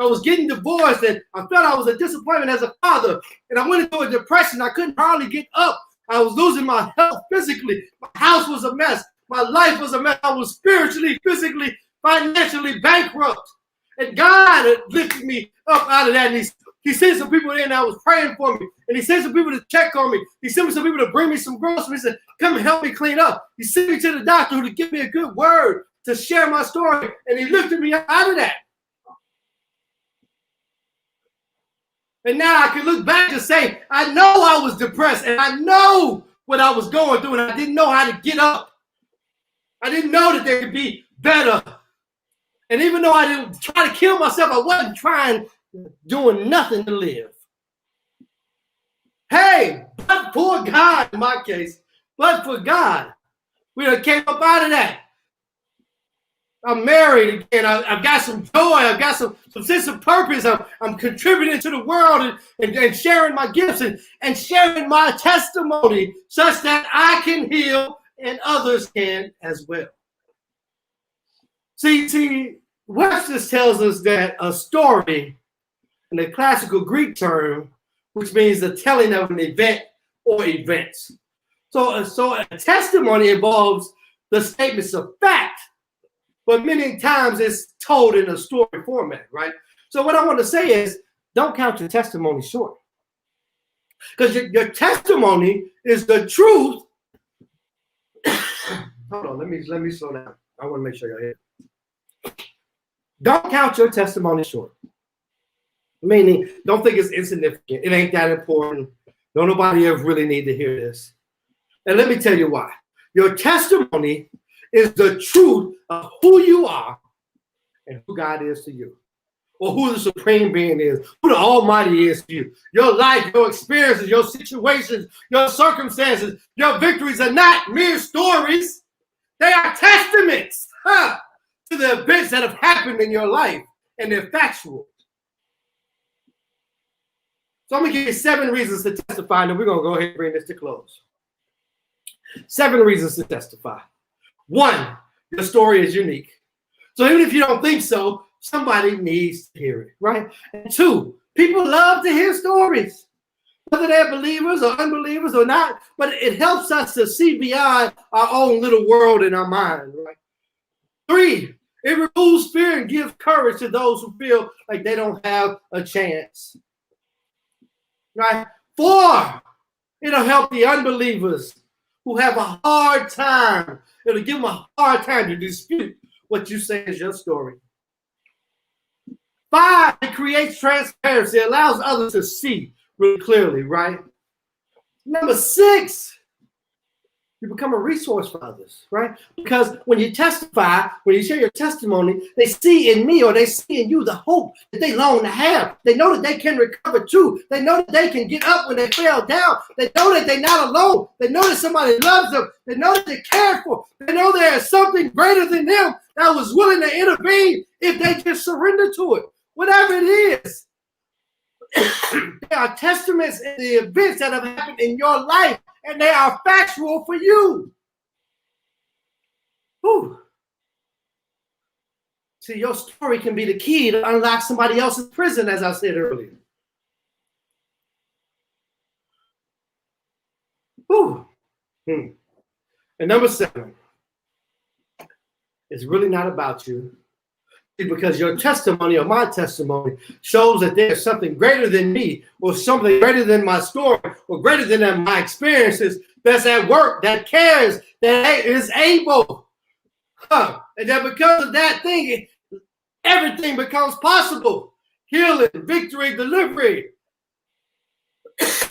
S1: was getting divorced, and I felt I was a disappointment as a father. And I went into a depression. I couldn't hardly get up. I was losing my health physically. My house was a mess. My life was a mess. I was spiritually, physically, financially bankrupt. And God had lifted me up out of that. And he sent some people in that was praying for me. And he sent some people to check on me. He sent me some people to bring me some groceries. He said, come and help me clean up. He sent me to the doctor to give me a good word to share my story. And he lifted me up out of that. And now I can look back and say, I know I was depressed and I know what I was going through and I didn't know how to get up. I didn't know that there could be better. And even though I didn't try to kill myself, I wasn't doing nothing to live. Hey, but for God, in my case, but for God, we done came up out of that. I'm married again. I've got some joy. I've got some sense of purpose. I'm contributing to the world and sharing my gifts and sharing my testimony such that I can heal and others can as well. See, Webster's tells us that a story, in the classical Greek term, which means the telling of an event or events. So a testimony involves the statements of fact, but many times it's told in a story format, right? So what I want to say is, don't count your testimony short. Because your testimony is the truth. Hold on, let me slow down. I want to make sure you're here. Don't count your testimony short. Meaning, don't think it's insignificant. It ain't that important. Don't nobody ever really need to hear this. And let me tell you why. Your testimony is the truth of who you are and who God is to you, or who the supreme being is, who the Almighty is to you. Your life, your experiences, your situations, your circumstances, your victories are not mere stories. They are testaments to the events that have happened in your life, and they're factual. So I'm going to give you 7 reasons to testify, and then we're going to go ahead and bring this to close. 7 reasons to testify. 1, your story is unique. So even if you don't think so, somebody needs to hear it, right? And 2, people love to hear stories, whether they're believers or unbelievers or not, but it helps us to see beyond our own little world in our mind, right? 3, it removes fear and gives courage to those who feel like they don't have a chance, right? 4, it'll help the unbelievers who have a hard time. It'll give them a hard time to dispute what you say is your story. 5, it creates transparency. It allows others to see really clearly, right? Number 6, you become a resource for others, right? Because when you testify, when you share your testimony, they see in me or they see in you the hope that they long to have. They know that they can recover too. They know that they can get up when they fell down. They know that they're not alone. They know that somebody loves them. They know that they're cared for. They know there is something greater than them that was willing to intervene if they just surrender to it. Whatever it is. They are testaments in the events that have happened in your life, and they are factual for you. Whew. See, your story can be the key to unlock somebody else's prison, as I said earlier. Whew. And number 7, it's really not about you. Because your testimony or my testimony shows that there's something greater than me, or something greater than my story, or greater than my experiences that's at work, that cares, that is able. And that because of that thing, everything becomes possible. Healing, victory, delivery,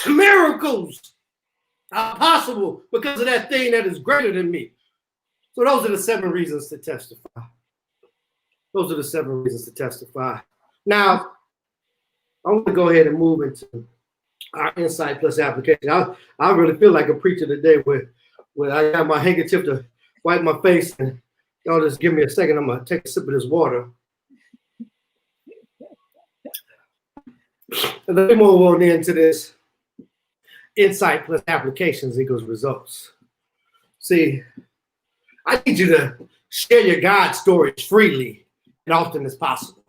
S1: miracles are possible because of that thing that is greater than me. So those are the 7 reasons to testify. Those are the 7 reasons to testify. Now, I want to go ahead and move into our insight plus application. I really feel like a preacher today where I got my handkerchief to wipe my face, and y'all just give me a second. I'm going to take a sip of this water. And let me move on into this insight plus applications equals results. See, I need you to share your God stories freely and often as possible.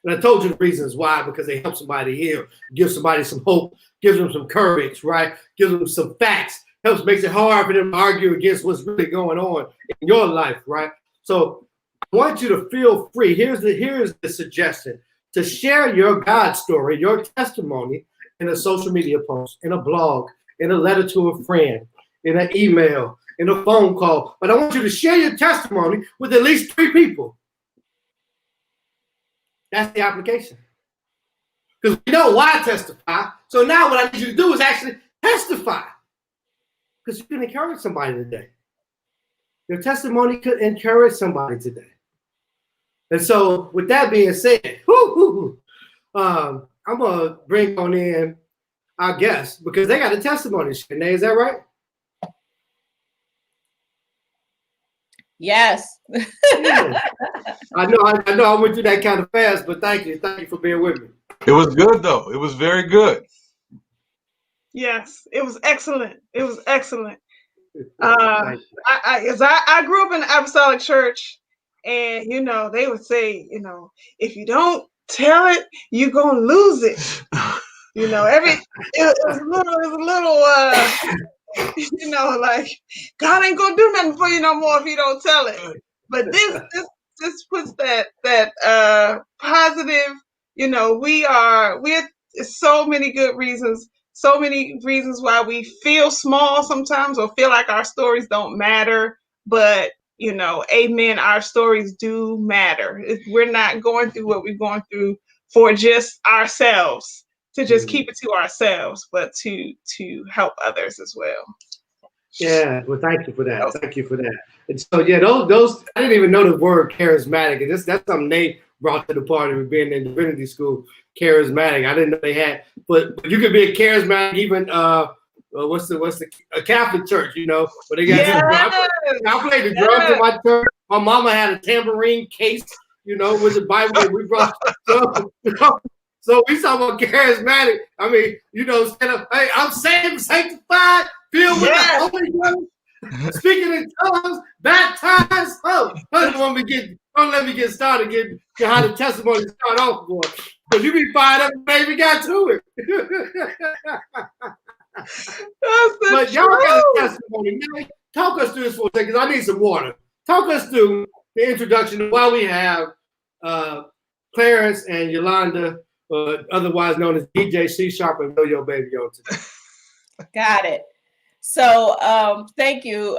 S1: And I told you the reasons why, because they help somebody heal, give somebody some hope, gives them some courage, right? Gives them some facts, makes it hard for them to argue against what's really going on in your life, right? So I want you to feel free. Here's the suggestion: to share your God story, your testimony, in a social media post, in a blog, in a letter to a friend, in an email, in a phone call. But I want you to share your testimony with at least 3 people. That's the application. Because we know why testify. So now what I need you to do is actually testify. Because you can encourage somebody today. Your testimony could encourage somebody today. And so with that being said, I'm going to bring on in our guests because they got a testimony. Nee, is that right?
S2: Yes.
S1: Yeah. I know I went through that kind of fast, but thank you for being with me.
S4: It was good though. It was very good.
S3: Yes, it was excellent. It was excellent. I grew up in the apostolic church, and they would say, if you don't tell it, you're gonna lose it. It was a little like God ain't gonna do nothing for you no more if you don't tell it. But this puts that positive. We're so many good reasons. So many reasons why we feel small sometimes or feel like our stories don't matter. But, amen, our stories do matter. We're not going through what we're going through for just ourselves, to just keep it to ourselves, but to help others as well.
S1: Yeah, well, thank you for that. Thank you for that. And so, yeah, those I didn't even know the word charismatic. And that's something they brought to the party with being in divinity school. Charismatic. I didn't know they had, but you could be a charismatic even what's the a Catholic church, where they got I played the drums in my church. My mama had a tambourine case, with the Bible that we brought. So we talk about charismatic. I mean, instead of, hey, I'm saved, sanctified, filled with the Holy Ghost, speaking in tongues, baptized. Don't let me get started. Get how the testimony start off, boy. Because you be fired up, baby, got to it. But y'all got a testimony. Talk us through this for a second, because I need some water. Talk us through the introduction while we have Clarence and Yolanda, otherwise known as DJ C Sharp and Yo Baby on today.
S2: Got it. So thank you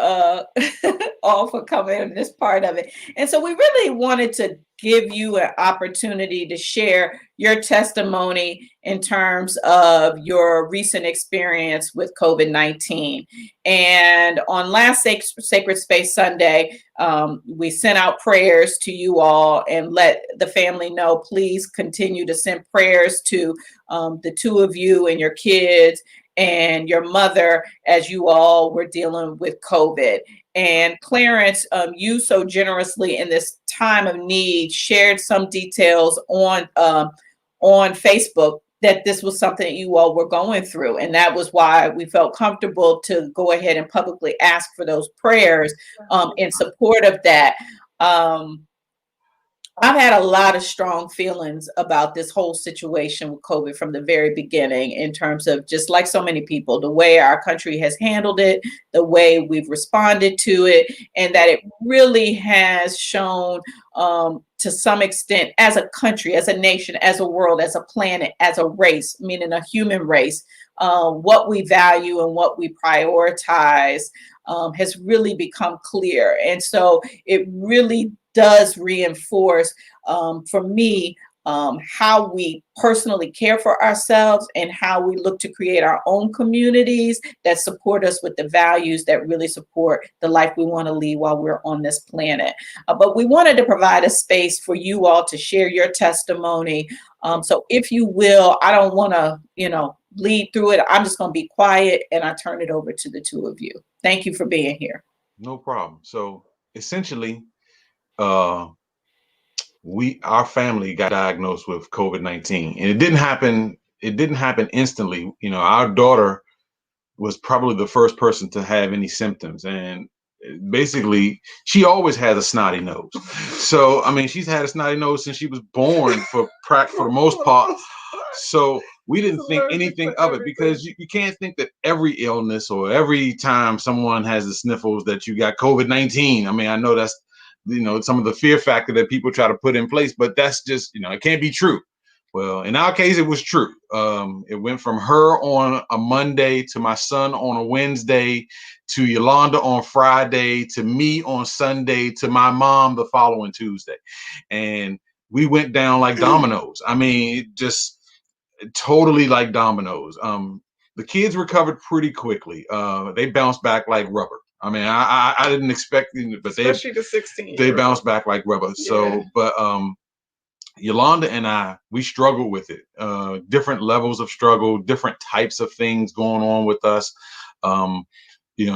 S2: all for coming in this part of it. And so we really wanted to give you an opportunity to share your testimony in terms of your recent experience with COVID-19. And on last Sacred Space Sunday, we sent out prayers to you all and let the family know, please continue to send prayers to the 2 of you and your kids and your mother as you all were dealing with COVID. And Clarence, you so generously in this time of need shared some details on Facebook that this was something that you all were going through. And that was why we felt comfortable to go ahead and publicly ask for those prayers in support of that. I've had a lot of strong feelings about this whole situation with COVID from the very beginning, in terms of, just like so many people, the way our country has handled it, the way we've responded to it, and that it really has shown to some extent, as a country, as a nation, as a world, as a planet, as a race, meaning a human race, what we value and what we prioritize has really become clear. And so it really does reinforce for me how we personally care for ourselves and how we look to create our own communities that support us with the values that really support the life we want to lead while we're on this planet. But we wanted to provide a space for you all to share your testimony. So if you will, I don't want to, lead through it. I'm just going to be quiet and I turn it over to the 2 of you. Thank you for being here.
S4: No problem. So essentially, our family got diagnosed with COVID-19, and it didn't happen instantly. Our daughter was probably the first person to have any symptoms, and basically she always has a snotty nose. So I mean, she's had a snotty nose since she was born for the most part. So we didn't think anything of it, because you can't think that every illness or every time someone has the sniffles that you got COVID-19. I mean, I know that's some of the fear factor that people try to put in place, but that's just, it can't be true. Well, in our case, it was true. It went from her on a Monday to my son on a Wednesday to Yolanda on Friday to me on Sunday to my mom the following Tuesday. And we went down like dominoes. I mean, it just totally like dominoes. The kids recovered pretty quickly. They bounced back like rubber. I mean, I didn't expect, but
S3: especially the 16.
S4: They bounced back like rubber.
S3: Yeah.
S4: So, but Yolanda and we struggled with it. Different levels of struggle, different types of things going on with us.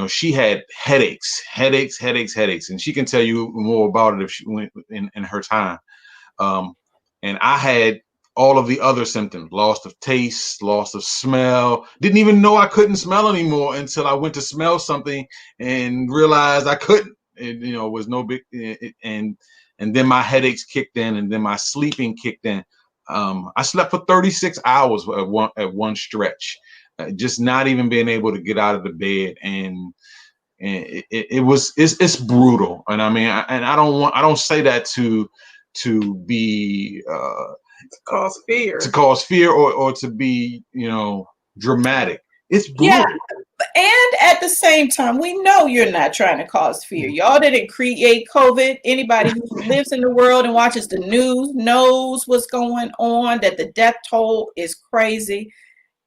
S4: She had headaches, and she can tell you more about it if she went in her time. And I had all of the other symptoms: loss of taste, loss of smell. Didn't even know I couldn't smell anymore until I went to smell something and realized I couldn't. It was no big. And then my headaches kicked in, and then my sleeping kicked in. I slept for 36 hours at one stretch, just not even being able to get out of the bed, and it's brutal. And I mean, I don't say that to be to cause fear or to be dramatic. It's brutal.
S2: Yeah. And at the same time, we know you're not trying to cause fear. Y'all didn't create COVID. Anybody who lives in the world and watches the news knows what's going on, that the death toll is crazy.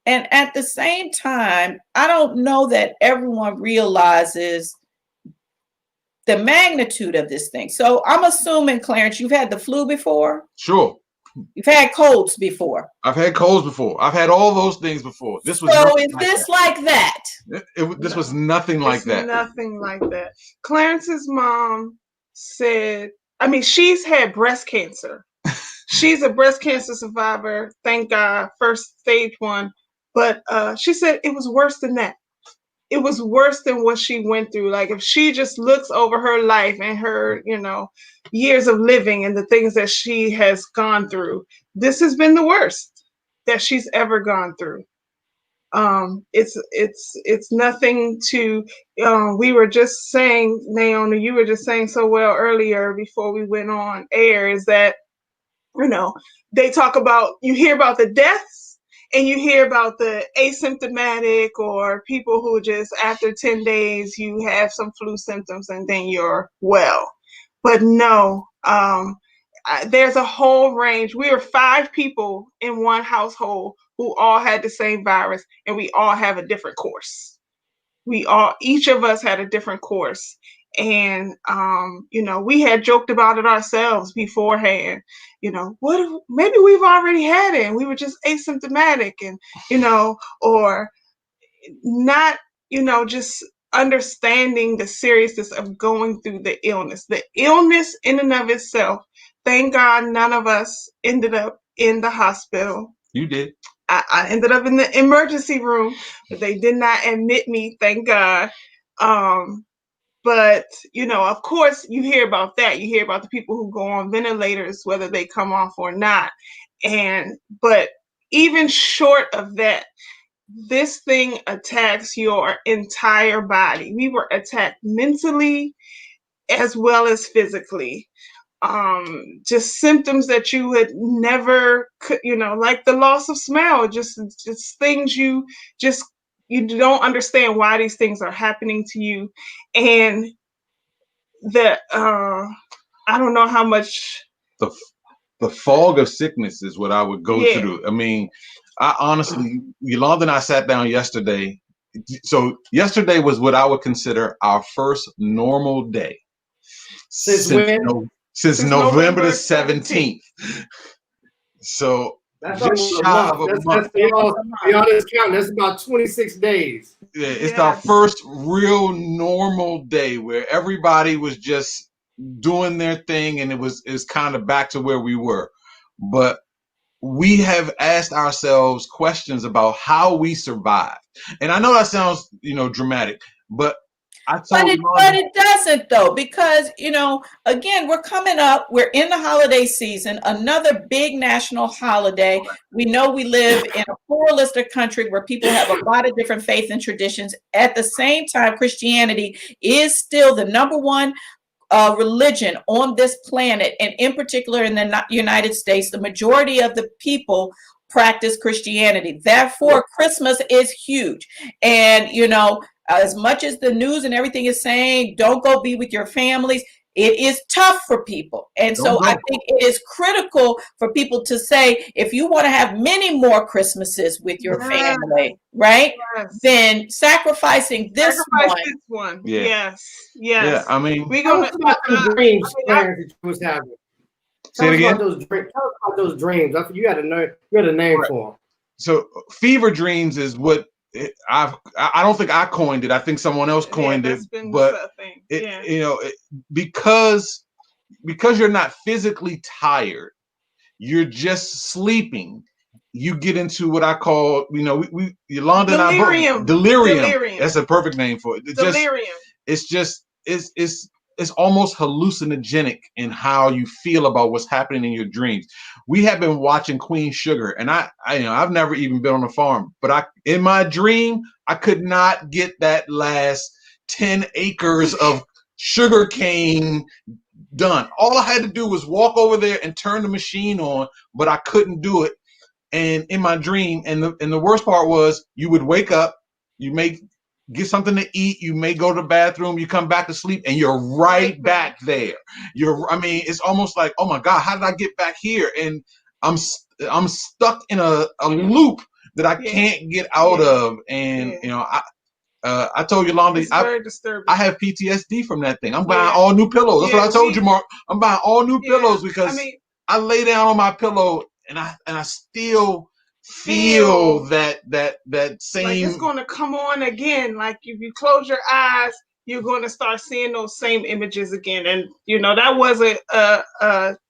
S2: And at the same time, I don't know that everyone realizes the magnitude of this thing. So I'm assuming, Clarence, you've had the flu before?
S4: Sure.
S2: You've had colds before.
S4: I've had colds before. I've had all those things before. This was
S2: so is this like that?
S4: This was nothing like that.
S3: Nothing like that. Clarence's mom said, she's had breast cancer. She's a breast cancer survivor, thank God, first stage 1. But she said it was worse than that. It was worse than what she went through. Like, if she just looks over her life and her, years of living and the things that she has gone through, this has been the worst that she's ever gone through. It's nothing to, we were just saying, Naomi, you were just saying so well earlier before we went on air, is that, they talk about, you hear about the deaths, and you hear about the asymptomatic or people who just after 10 days you have some flu symptoms and then you're well. But no, there's a whole range. We were 5 people in one household who all had the same virus, and we all have a different course. Each of us had a different course. And, we had joked about it ourselves beforehand. What if maybe we've already had it and we were just asymptomatic, and, or not, just understanding the seriousness of going through the illness. The illness in and of itself, thank God none of us ended up in the hospital.
S4: You did.
S3: I ended up in the emergency room, but they did not admit me, thank God. But, of course, you hear about that. You hear about the people who go on ventilators, whether they come off or not. But even short of that, this thing attacks your entire body. We were attacked mentally as well as physically. Just symptoms that you would never, like the loss of smell, just things you don't understand why these things are happening to you. And I don't know how much
S4: the fog of sickness is what I would go through. I mean, I honestly, Yolanda and I sat down yesterday. So yesterday was what I would consider our first normal day.
S1: Since when?
S4: Since November the 17th. So
S1: that's
S4: just shy of a month.
S1: Y'all just count. That's about 26 days.
S4: Yeah, it's our first real normal day where everybody was just doing their thing, and it's kind of back to where we were. But we have asked ourselves questions about how we survived. And I know that sounds, dramatic, but
S2: it doesn't, though, because, again, we're in the holiday season, another big national holiday. We know we live in a pluralistic country where people have a lot of different faiths and traditions. At the same time, Christianity is still the number one religion on this planet, and in particular in the United States, the majority of the people practice Christianity. Therefore, Christmas is huge. And, you know, as much as the news and everything is saying, don't go be with your families, it is tough for people. And so I think it is critical for people to say, if you want to have many more Christmases with your family, right?
S3: Yes.
S2: Then sacrificing this
S3: one.
S4: Yeah.
S3: Yes.
S4: Yeah, I mean,
S3: We're
S1: Tell
S3: gonna
S1: us about those dreams, Clarence, that you was having.
S4: Say it again.
S1: Tell us about those dreams. I think you had a name for them.
S4: So fever dreams is what I don't think I coined it. I think someone else coined it. But you know, because you're not physically tired, you're just sleeping. You get into what I call, you know, we Yolanda and I delirium. That's a perfect name for it.
S3: Delirium.
S4: It's almost hallucinogenic in how you feel about what's happening in your dreams. We have been watching Queen Sugar, and I you know, I've never even been on a farm, but in my dream, I could not get that last 10 acres of sugar cane done. All I had to do was walk over there and turn the machine on, but I couldn't do it. And in my dream, and the worst part was, you would wake up, you may get something to eat, you may go to the bathroom, you come back to sleep, and you're right back there. I mean, it's almost like, oh my God, how did I get back here? And I'm stuck in a loop that I can't get out of. And you know, I told Yolanda,
S3: very disturbing.
S4: I have PTSD from that thing. I'm buying all new pillows. That's what I told you, Mark. I'm buying all new pillows because I lay down on my pillow and I still feel that same.
S3: Like it's going to come on again. Like if you close your eyes, you're going to start seeing those same images again. And you know, that was a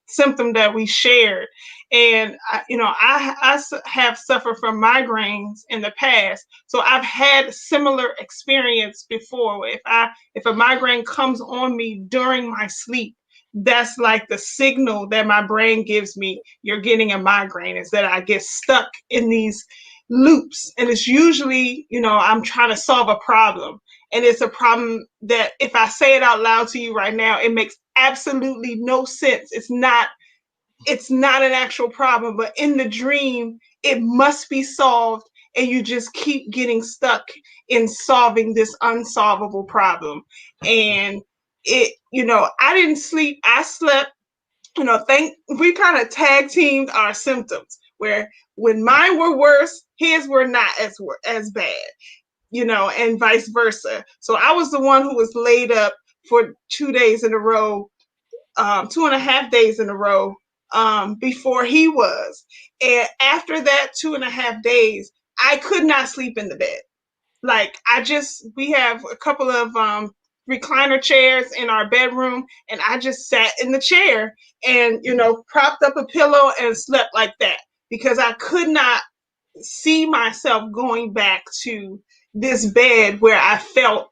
S3: symptom that we shared. And I have suffered from migraines in the past, so I've had similar experience before. If a migraine comes on me during my sleep, that's like the signal that my brain gives me, you're getting a migraine, is that I get stuck in these loops. And it's usually, you know, I'm trying to solve a problem. And it's a problem that if I say it out loud to you right now, it makes absolutely no sense. It's not an actual problem, but in the dream, it must be solved. And you just keep getting stuck in solving this unsolvable problem. And I didn't sleep. I slept, we kind of tag teamed our symptoms, where when mine were worse, his were not as bad, and vice versa. So I was the one who was laid up for 2 days in a row, 2.5 days in a row, before he was. And after that 2.5 days, I could not sleep in the bed. Like we have a couple of recliner chairs in our bedroom, and I just sat in the chair and, propped up a pillow and slept like that, because I could not see myself going back to this bed where I felt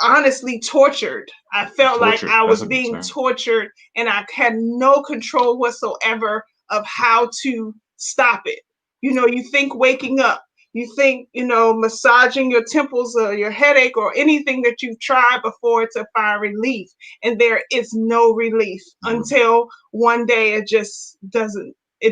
S3: honestly tortured. I felt like I was being tortured, and I had no control whatsoever of how to stop it. You think waking up, you think, massaging your temples or your headache or anything that you've tried before to find relief. And there is no relief until one day it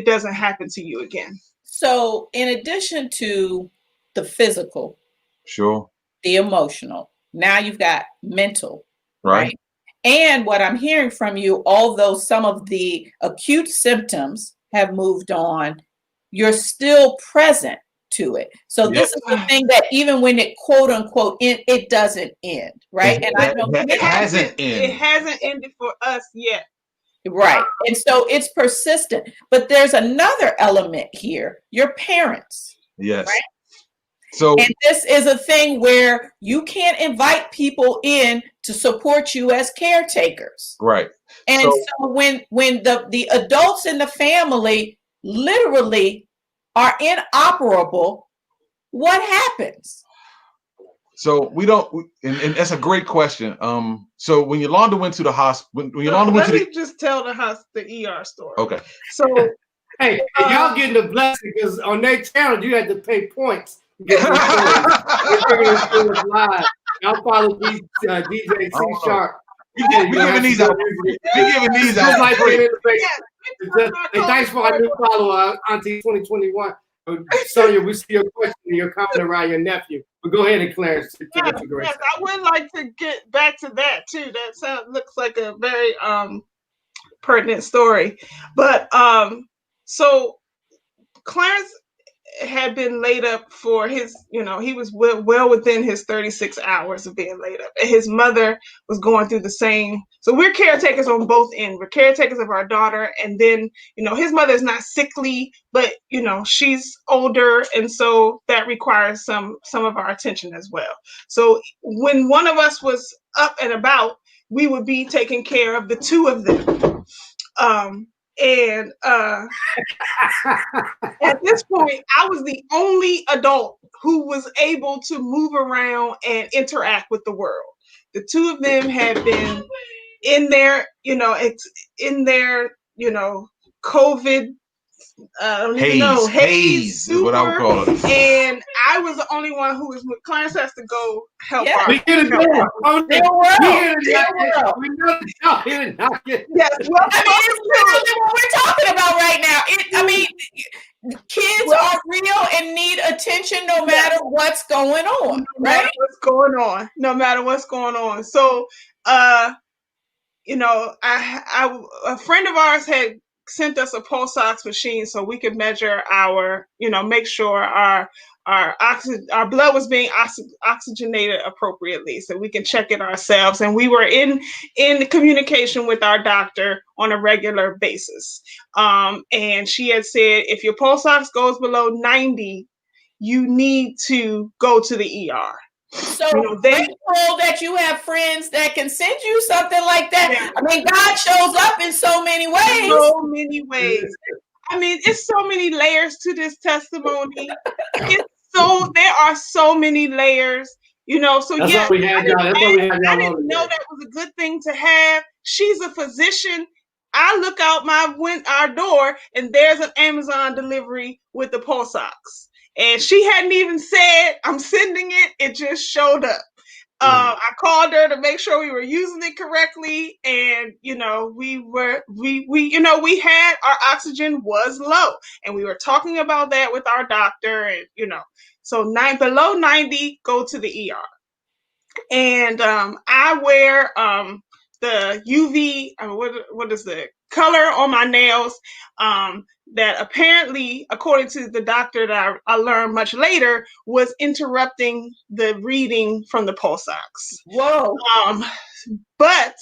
S3: doesn't happen to you again.
S2: So in addition to the physical,
S4: sure,
S2: the emotional, now you've got mental, right? And what I'm hearing from you, although some of the acute symptoms have moved on, you're still present to it. So this is the thing that even when it quote unquote it doesn't end, right? And I know
S4: it hasn't ended.
S3: It hasn't ended for us yet.
S2: Right. And so it's persistent. But there's another element here, your parents.
S4: Yes.
S2: Right?
S4: And
S2: this is a thing where you can't invite people in to support you as caretakers.
S4: Right.
S2: And so when the adults in the family literally are inoperable, what happens?
S4: So we don't, and that's a great question. So when Yolanda went to the hospital,
S3: let me just tell the ER story.
S4: Okay.
S3: So
S1: hey, y'all getting the blessing, because on their channel you had to pay points. Y'all follow DJ C Sharp
S4: We giving these out. We giving these out.
S1: Like
S4: Free.
S3: Yes.
S1: Hey, thanks for our new follower, Auntie 2021. Sonia, we see your question and your comment around your nephew. But go ahead and Clarence.
S3: Yes, I would like to get back to that too. That looks like a very pertinent story. But so Clarence had been laid up for his, he was well within his 36 hours of being laid up. And his mother was going through the same. So we're caretakers on both ends. We're caretakers of our daughter. And then, his mother is not sickly, but, she's older. And so that requires some of our attention as well. So when one of us was up and about, we would be taking care of the two of them. And at this point, I was the only adult who was able to move around and interact with the world. The two of them had been in their, in their, COVID,
S4: haze is what I would call it.
S3: And I was the only one who was. Clarence has to go help.
S2: Yeah.
S1: We get it done.
S2: Yes, well,
S1: I
S2: I mean, it's really what we're talking about right now. Kids are real and need attention no matter what's going on, right?
S3: No matter what's going on. So, a friend of ours had sent us a pulse ox machine so we could measure our, make sure our blood was being oxygenated appropriately, so we can check it ourselves. And we were in communication with our doctor on a regular basis. And she had said, if your pulse ox goes below 90, you need to go to the ER.
S2: So grateful that you have friends that can send you something like that. Yeah. I mean, God shows up in so many ways.
S3: So many ways. I mean, it's so many layers to this testimony. There are so many layers, so
S1: that's
S3: yeah,
S1: I
S3: didn't know that was a good thing to have. She's a physician. I look out our door and there's an Amazon delivery with the pulse ox. And she hadn't even said, I'm sending it. It just showed up. I called her to make sure we were using it correctly. And, we had our oxygen was low, and we were talking about that with our doctor. And, so below 90, go to the ER. And I wear the UV, what is the color on my nails, that apparently, according to the doctor that I learned much later, was interrupting the reading from the pulse ox.
S2: Whoa.
S3: But,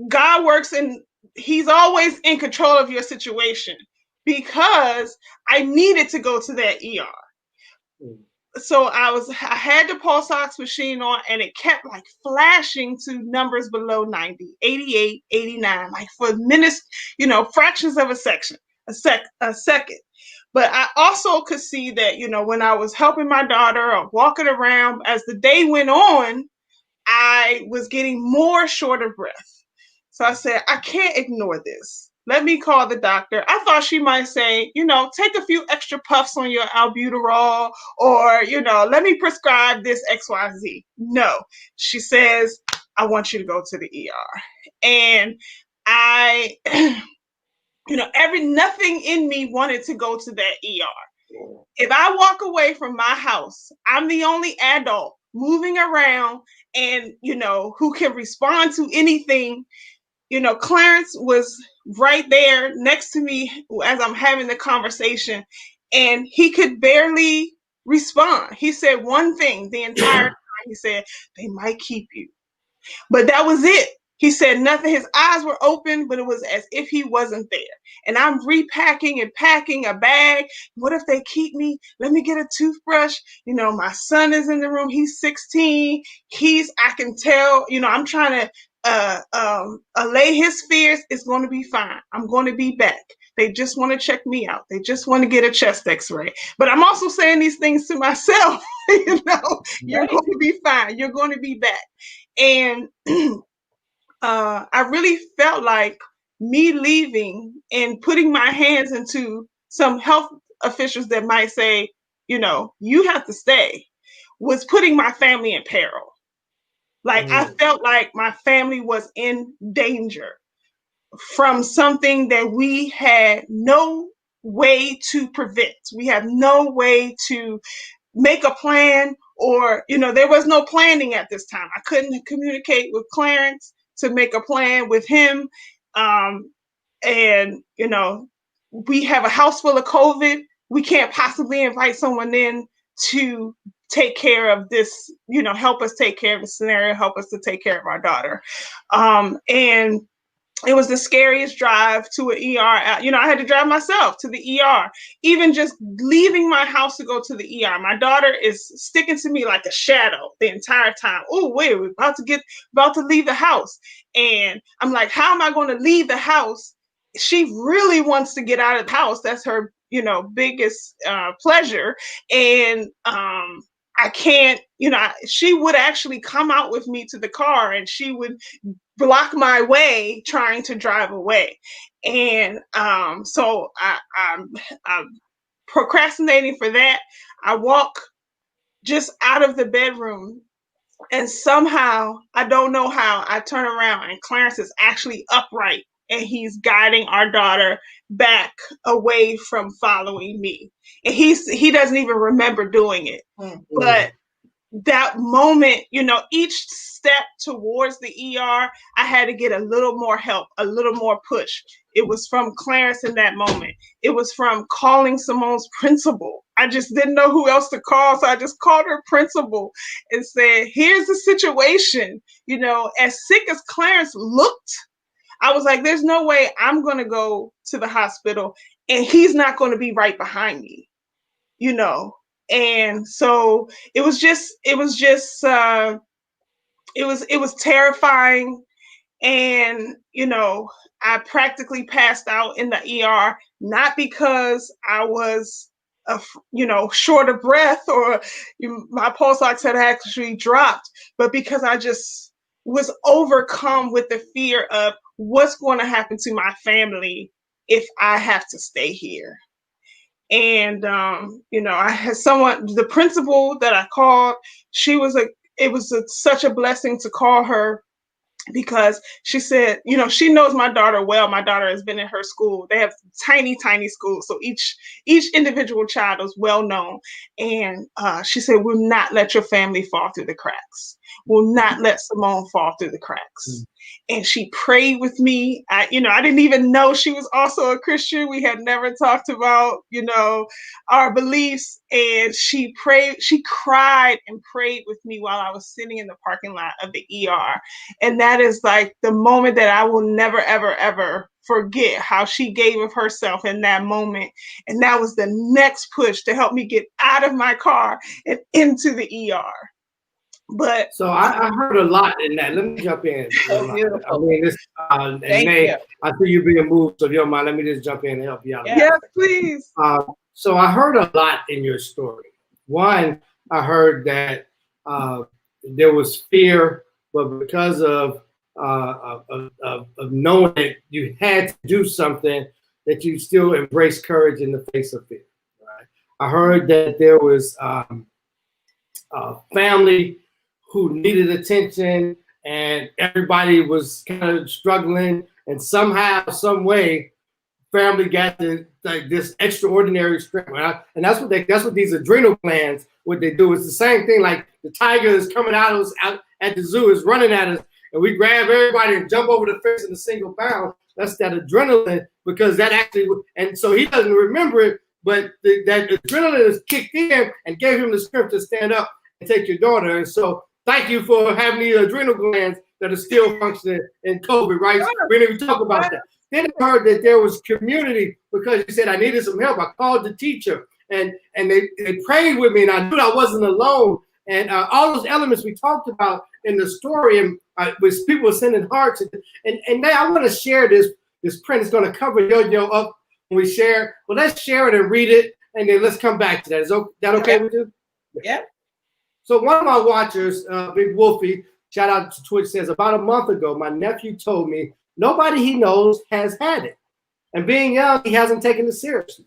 S3: God works he's always in control of your situation, because I needed to go to that ER. So I had the pulse ox machine on, and it kept like flashing to numbers below 90, 88, 89, like for minutes, fractions of a second. But I also could see that, when I was helping my daughter or walking around, as the day went on, I was getting more short of breath. So I said, I can't ignore this. Let me call the doctor. I thought she might say, take a few extra puffs on your albuterol, or, let me prescribe this XYZ. No, she says, I want you to go to the ER. And I, nothing in me wanted to go to that ER. If I walk away from my house, I'm the only adult moving around and, who can respond to anything. Clarence was right there next to me as I'm having the conversation, and he could barely respond. He said one thing the entire time. He said, they might keep you. But that was it. He said nothing. His eyes were open, but it was as if he wasn't there. And I'm repacking and packing a bag. What if they keep me? Let me get a toothbrush. My son is in the room. He's 16. I can tell, I'm trying to allay his fears. It's going to be fine. I'm going to be back. They just want to check me out. They just want to get a chest x-ray. But I'm also saying these things to myself. You're going to be fine. You're going to be back. And I really felt like me leaving and putting my hands into some health officials that might say, you have to stay, was putting my family in peril. Like I felt like my family was in danger from something that we had no way to prevent. We have no way to make a plan, or, you know, there was no planning at this time. I couldn't communicate with Clarence to make a plan with him. And, you know, we have a house full of COVID. We can't possibly invite someone in to take care of this, you know, help us take care of the scenario, help us to take care of our daughter. And it was the scariest drive to an ER. You know, I had to drive myself to the ER. Even just leaving my house to go to the ER. My daughter is sticking to me like a shadow the entire time. Oh, wait, we're about to leave the house. And I'm like, how am I going to leave the house? She really wants to get out of the house. That's her, you know, biggest pleasure. And I can't, you know, she would actually come out with me to the car, and she would block my way trying to drive away. And so I'm procrastinating for that. I walk just out of the bedroom, and somehow, I don't know how, I turn around and Clarence is actually upright, and he's guiding our daughter back away from following me. And he doesn't even remember doing it. But that moment, you know, each step towards the ER, I had to get a little more help, a little more push. It was from Clarence in that moment. It was from calling Simone's principal. I just didn't know who else to call, so I just called her principal and said, here's the situation. You know, as sick as Clarence looked, I was like, there's no way I'm going to go to the hospital and he's not going to be right behind me, you know. And so it was terrifying. And, you know, I practically passed out in the ER, not because I was, you know, short of breath or my pulse ox had actually dropped, but because I just was overcome with the fear of what's going to happen to my family if I have to stay here. And, you know, I had someone, the principal that I called, it was such a blessing to call her, because she said, you know, she knows my daughter well. My daughter has been in her school. They have tiny, tiny schools. So each individual child is well known. And she said, we'll not let your family fall through the cracks. We'll not let Simone fall through the cracks. And she prayed with me. I didn't even know she was also a Christian. We had never talked about, you know, our beliefs. And she cried and prayed with me while I was sitting in the parking lot of the ER. And that is like the moment that I will never, ever, ever forget, how she gave of herself in that moment. And that was the next push to help me get out of my car and into the ER. But
S1: so I heard a lot in that. Let me jump in.
S2: So beautiful.
S1: I mean, this, and May, I see you being moved, so if you don't mind, let me just jump in and help you out.
S3: Yes, please.
S1: So I heard a lot in your story. One, I heard that there was fear, but because of knowing that you had to do something, that you still embrace courage in the face of fear. Right? I heard that there was family who needed attention, and everybody was kind of struggling, and somehow, some way, family got this extraordinary strength, right? And that's what these adrenal glands, what they do is the same thing. Like the tiger is coming out at the zoo, is running at us, and we grab everybody and jump over the fence in a single bound. That's that adrenaline, because that actually, and so he doesn't remember it, but that adrenaline is kicked in and gave him the strength to stand up and take your daughter. And so thank you for having these adrenal glands that are still functioning in COVID, right? We didn't even talk about that. Then I heard that there was community, because you said I needed some help. I called the teacher, and they prayed with me, and I knew I wasn't alone. And all those elements we talked about in the story, and with people sending hearts. And now I want to share this print. It's going to cover Yo-Yo up when we share. Well, let's share it and read it, and then let's come back to that. Is that okay with you?
S2: Yeah.
S1: So one of my watchers, Big Wolfie, shout out to Twitch, says, about a month ago, my nephew told me nobody he knows has had it. And being young, he hasn't taken it seriously.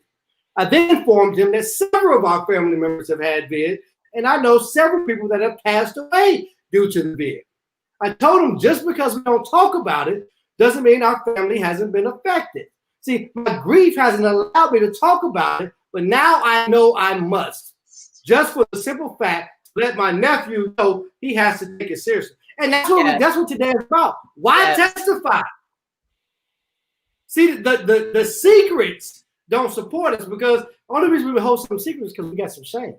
S1: I then informed him that several of our family members have had VID, and I know several people that have passed away due to the VID. I told him just because we don't talk about it doesn't mean our family hasn't been affected. See, my grief hasn't allowed me to talk about it, but now I know I must. Just for the simple fact, let my nephew know he has to take it seriously. And that's what today is about. Why testify? See, the secrets don't support us because the only reason we hold some secrets is because we got some shame.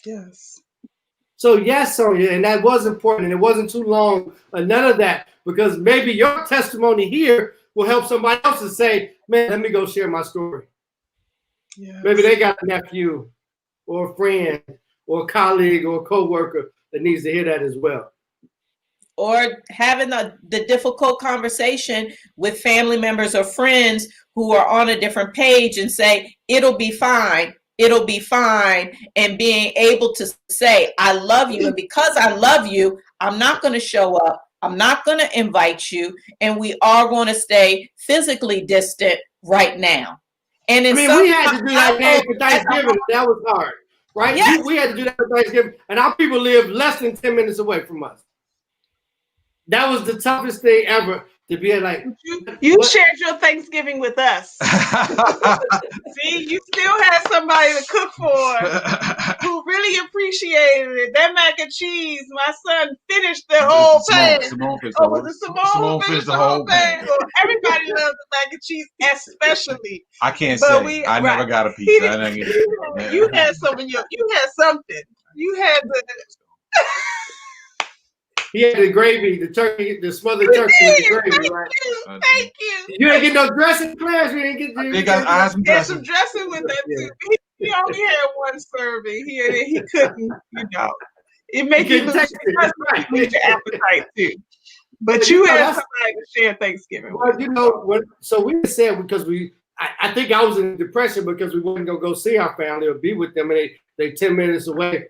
S3: Yes.
S1: So yes, Sonia, and that was important, and it wasn't too long, none of that, because maybe your testimony here will help somebody else to say, man, let me go share my story. Yes. Maybe they got a nephew or a friend or a colleague or a coworker that needs to hear that as well.
S2: Or having the difficult conversation with family members or friends who are on a different page and say, it'll be fine. It'll be fine. And being able to say, I love you. And because I love you, I'm not going to show up. I'm not going to invite you. And we are going to stay physically distant right now. And
S1: we had to do that for Thanksgiving. That was hard, right? Yes. We had to do that for Thanksgiving. And our people live less than 10 minutes away from us. That was the toughest thing ever. To be like,
S3: you shared your Thanksgiving with us. See, you still had somebody to cook for who really appreciated it. That mac and cheese, my son finished the whole thing.
S4: Simone finished
S3: the whole thing. Well, everybody loves the mac and cheese, especially.
S4: I can't say I never got a pizza. I didn't get
S3: you had something. You had something. You had the.
S1: He had the gravy, the turkey, the smothered turkey with the gravy, right?
S3: Thank you.
S1: You didn't get no dressing, Claire. You didn't get
S3: some dressing with that too. He only had one serving. He couldn't, It makes you lose your appetite too. But you had somebody to share Thanksgiving with.
S1: Well, so we said because I think I was in depression because we weren't gonna go see our family or be with them, and they 10 minutes away,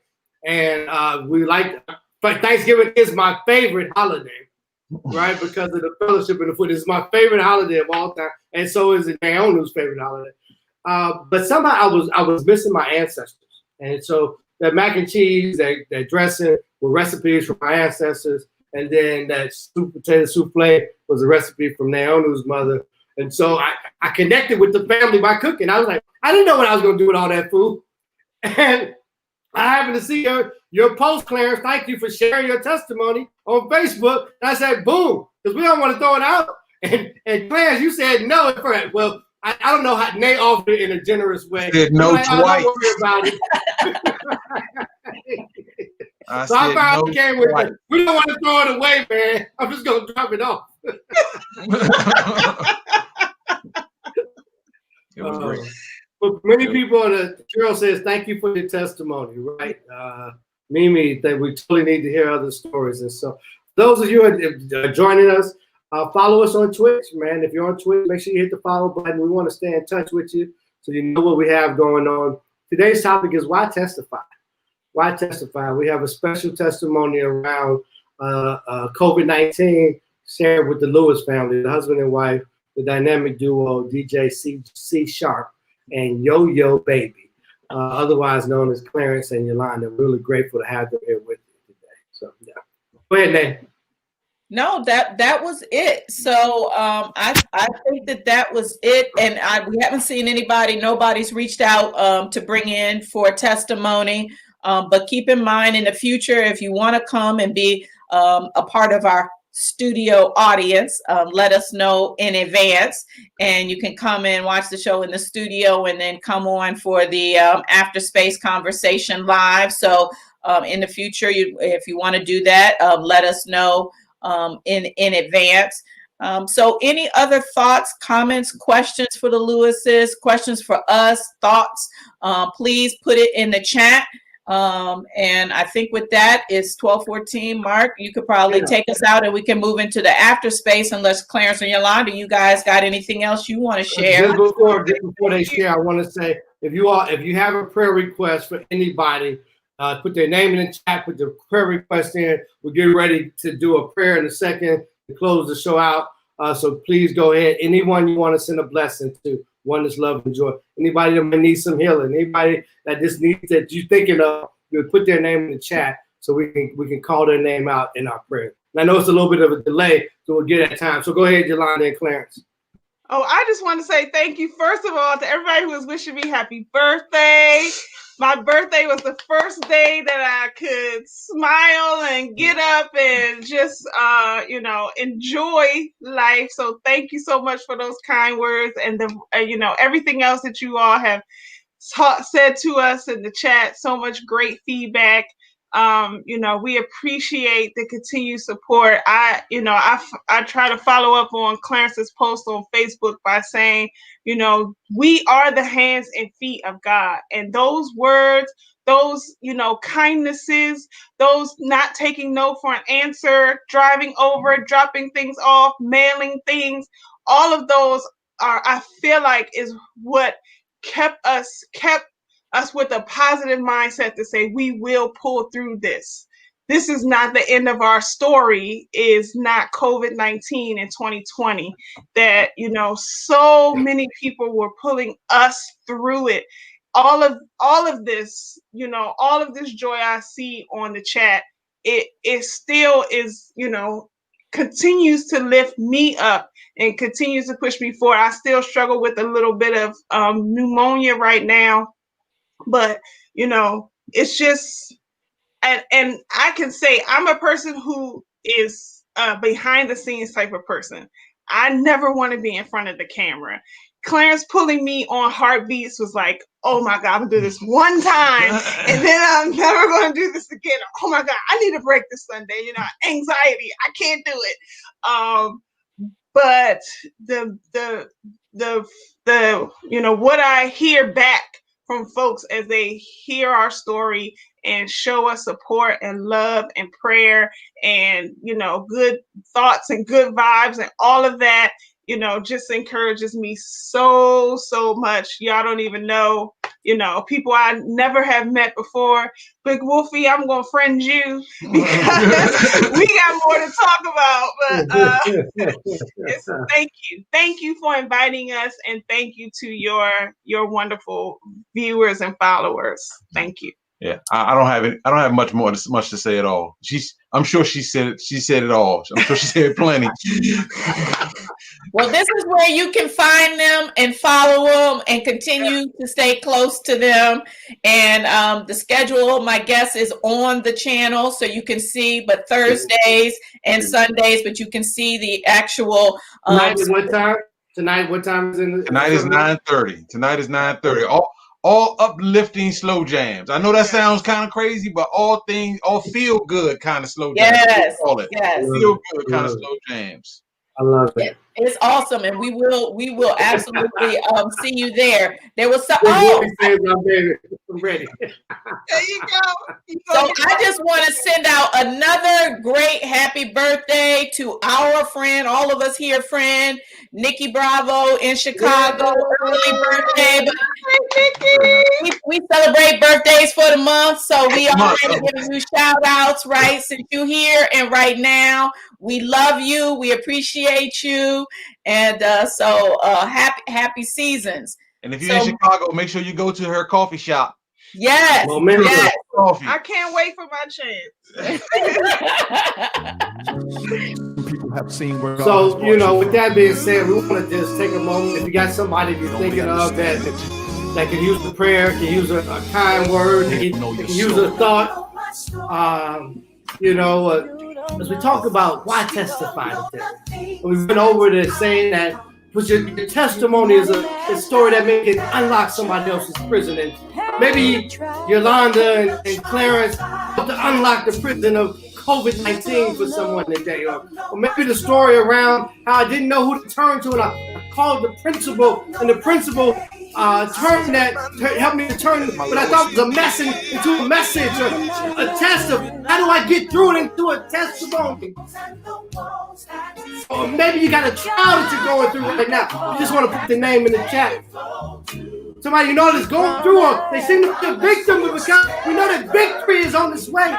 S1: and we liked. But Thanksgiving is my favorite holiday, right? Because of the fellowship and the food. It's my favorite holiday of all time, and so is it Naomi's favorite holiday. But somehow I was missing my ancestors, and so that mac and cheese, that dressing were recipes from my ancestors, and then that sweet potato souffle was a recipe from Naomi's mother. And so I connected with the family by cooking. I was like, I didn't know what I was going to do with all that food, and I happened to see your post, Clarence. Thank you for sharing your testimony on Facebook. And I said, boom, because we don't want to throw it out. And Clarence, you said no at first. Well, I don't know how Nate offered it in a generous way.
S4: Said no twice.
S1: Don't worry about it. I finally came with it. We don't want to throw it away, man. I'm just going to drop it off.
S4: It was great.
S1: But many people on the Cheryl says, thank you for your testimony, right? Mimi, that we totally need to hear other stories. And so those of you who are joining us, follow us on Twitch, man. If you're on Twitch, make sure you hit the follow button. We want to stay in touch with you so you know what we have going on. Today's topic is why testify? Why testify? We have a special testimony around COVID-19 shared with the Lewis family, the husband and wife, the dynamic duo, DJ C Sharp and Yo-Yo Baby, otherwise known as Clarence and Yolanda. We're really grateful to have them here with you today. So, yeah. Go ahead, Nate.
S2: No, that was it. So I think that was it. And we haven't seen nobody's reached out to bring in for a testimony. But keep in mind in the future, if you want to come and be a part of our studio audience, let us know in advance, and you can come and watch the show in the studio and then come on for the after space conversation live. So in the future, if you want to do that, let us know in advance. So any other thoughts, comments, questions for the Lewises, questions for us, thoughts, please put it in the chat. And I think with that, it's 12:14. Mark, you could probably take us out and we can move into the after space, unless Clarence and Yolanda, you guys got anything else you want to share?
S1: Just before they share, I want to say, if you have a prayer request for anybody, put their name in the chat, put the prayer request in. We're getting ready to do a prayer in a second to close the show out. So please go ahead. Anyone you want to send a blessing to, oneness, love, and joy. Anybody that may need some healing, anybody that just needs that you're thinking of, you put their name in the chat so we can call their name out in our prayer. And I know it's a little bit of a delay, so we'll get that time. So go ahead, Yolanda and Clarence.
S3: Oh, I just want to say thank you, first of all, to everybody who was wishing me happy birthday. My birthday was the first day that I could smile and get up and just, enjoy life. So thank you so much for those kind words and everything else that you all have said to us in the chat. So much great feedback. We appreciate the continued support. I try to follow up on Clarence's post on Facebook by saying, we are the hands and feet of God. And those words, those, kindnesses, those not taking no for an answer, driving over, dropping things off, mailing things, all of those I feel like is what kept us with a positive mindset to say we will pull through this. This is not the end of our story, is not COVID-19 in 2020 that, so many people were pulling us through it. All of this, all of this joy I see on the chat, it still is, continues to lift me up and continues to push me forward. I still struggle with a little bit of pneumonia right now. But, it's just, and I can say I'm a person who is behind the scenes type of person. I never want to be in front of the camera. Clarence pulling me on Heartbeats was like, oh my God, I'm gonna do this one time and then I'm never gonna do this again. Oh my God, I need a break this Sunday. Anxiety, I can't do it. But the what I hear back from folks as they hear our story and show us support and love and prayer and, good thoughts and good vibes and all of that, just encourages me so, so much. Y'all don't even know, people I never have met before. Big Wolfie, I'm going to friend you because we got more to talk about. But thank you for inviting us, and thank you to your wonderful viewers and followers. Thank you.
S4: Yeah, I don't have much to say at all. I'm sure she said it all. I'm sure she said plenty.
S2: Well, this is where you can find them and follow them and continue to stay close to them. And the schedule, my guess, is on the channel, so you can see, but Thursdays and Sundays, but you can see the actual.
S1: Tonight is what time? Tonight, what time is in?
S4: Tonight is 9:30. Tonight is 9:30. All uplifting slow jams. I know that sounds kind of crazy, but all feel good kind of slow jams.
S2: Yes,
S4: Call it.
S2: yes.
S4: Feel good kind of slow jams.
S1: I love it.
S2: It's awesome, and we will absolutely see you there. There was some.
S1: I'm ready.
S3: There you go.
S2: So I just want to send out another great happy birthday to our friend, all of us here, friend Nikki Bravo in Chicago. Early birthday! We celebrate birthdays for the month, so we already giving you shout outs, right? Since you're here and right now, we love you, we appreciate you, and so happy seasons.
S4: And if you're in Chicago, make sure you go to her coffee shop.
S2: Yes,
S3: yes. Coffee. I can't wait for my chance.
S5: People have seen where.
S1: So, with that being said, we want to just take a moment. If you got somebody you're thinking of that can use the prayer, can use a kind word, can use a thought, as we talk about why testify today. We've been over this saying that your testimony is a story that may unlock somebody else's prison. And maybe Yolanda and Clarence help to unlock the prison of COVID-19 for someone today. Or maybe the story around how I didn't know who to turn to, and I called the principal, and the principal helped me to turn what I thought was a message into a message, a test of how do I get through it into a testimony. Or maybe you got a trial that you're going through right now. You just want to put the name in the chat. Somebody that's going through it. They seem to be the victim of it. We know that victory is on its way.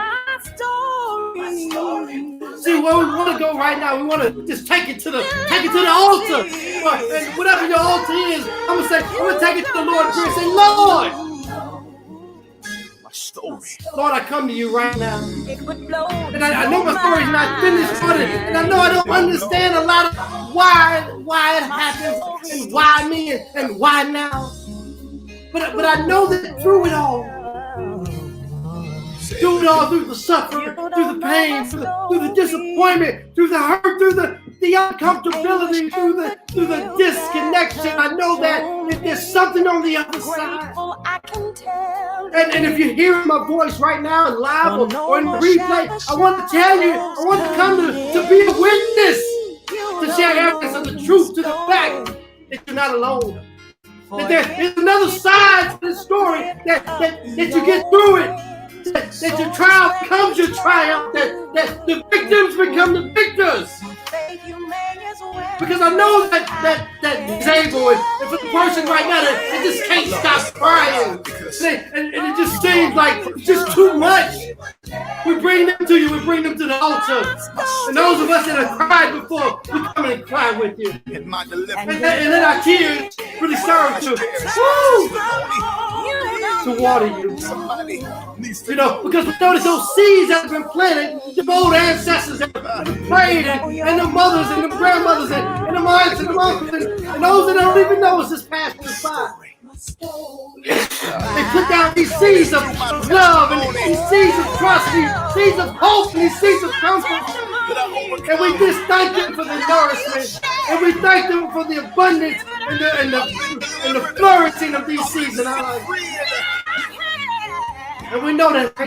S1: See, where we want to go right now, we want to just take it to the altar. And whatever your altar is, I'm gonna take it to the Lord and say, Lord, Lord, I come to you right now. And I know my story's not finished, Lord, and I know I don't understand a lot of why it happens and why me and why now. But I know that through it all, through the suffering, through the pain, through the disappointment, through the hurt, through the uncomfortability, through the disconnection, I know that there's something on the other side. And if you're hearing my voice right now, live or in the replay, I want to tell you, I want to come to be a witness, to share evidence of the truth, to the fact that you're not alone. That there's another side to the story, that you get through it. That your trial becomes your triumph, that the victims become the victors. Because I know that disabled, and for the person right now that just can't stop crying, and it just seems like just too much. We bring them to you, we bring them to the altar. And those of us that have cried before, we come and cry with you. And let our tears really serve to water you. You know, because we know that those seeds that have been planted, the old ancestors that have prayed, and the mothers and the grandmothers and the aunts and the uncles and those that don't even know us this past by. They put down these seeds of love and these seeds of trust, these seeds of hope, and these seeds of comfort. And we just thank them for the nourishment, and we thank them for the abundance and the flourishing of these seeds in our life. And we know that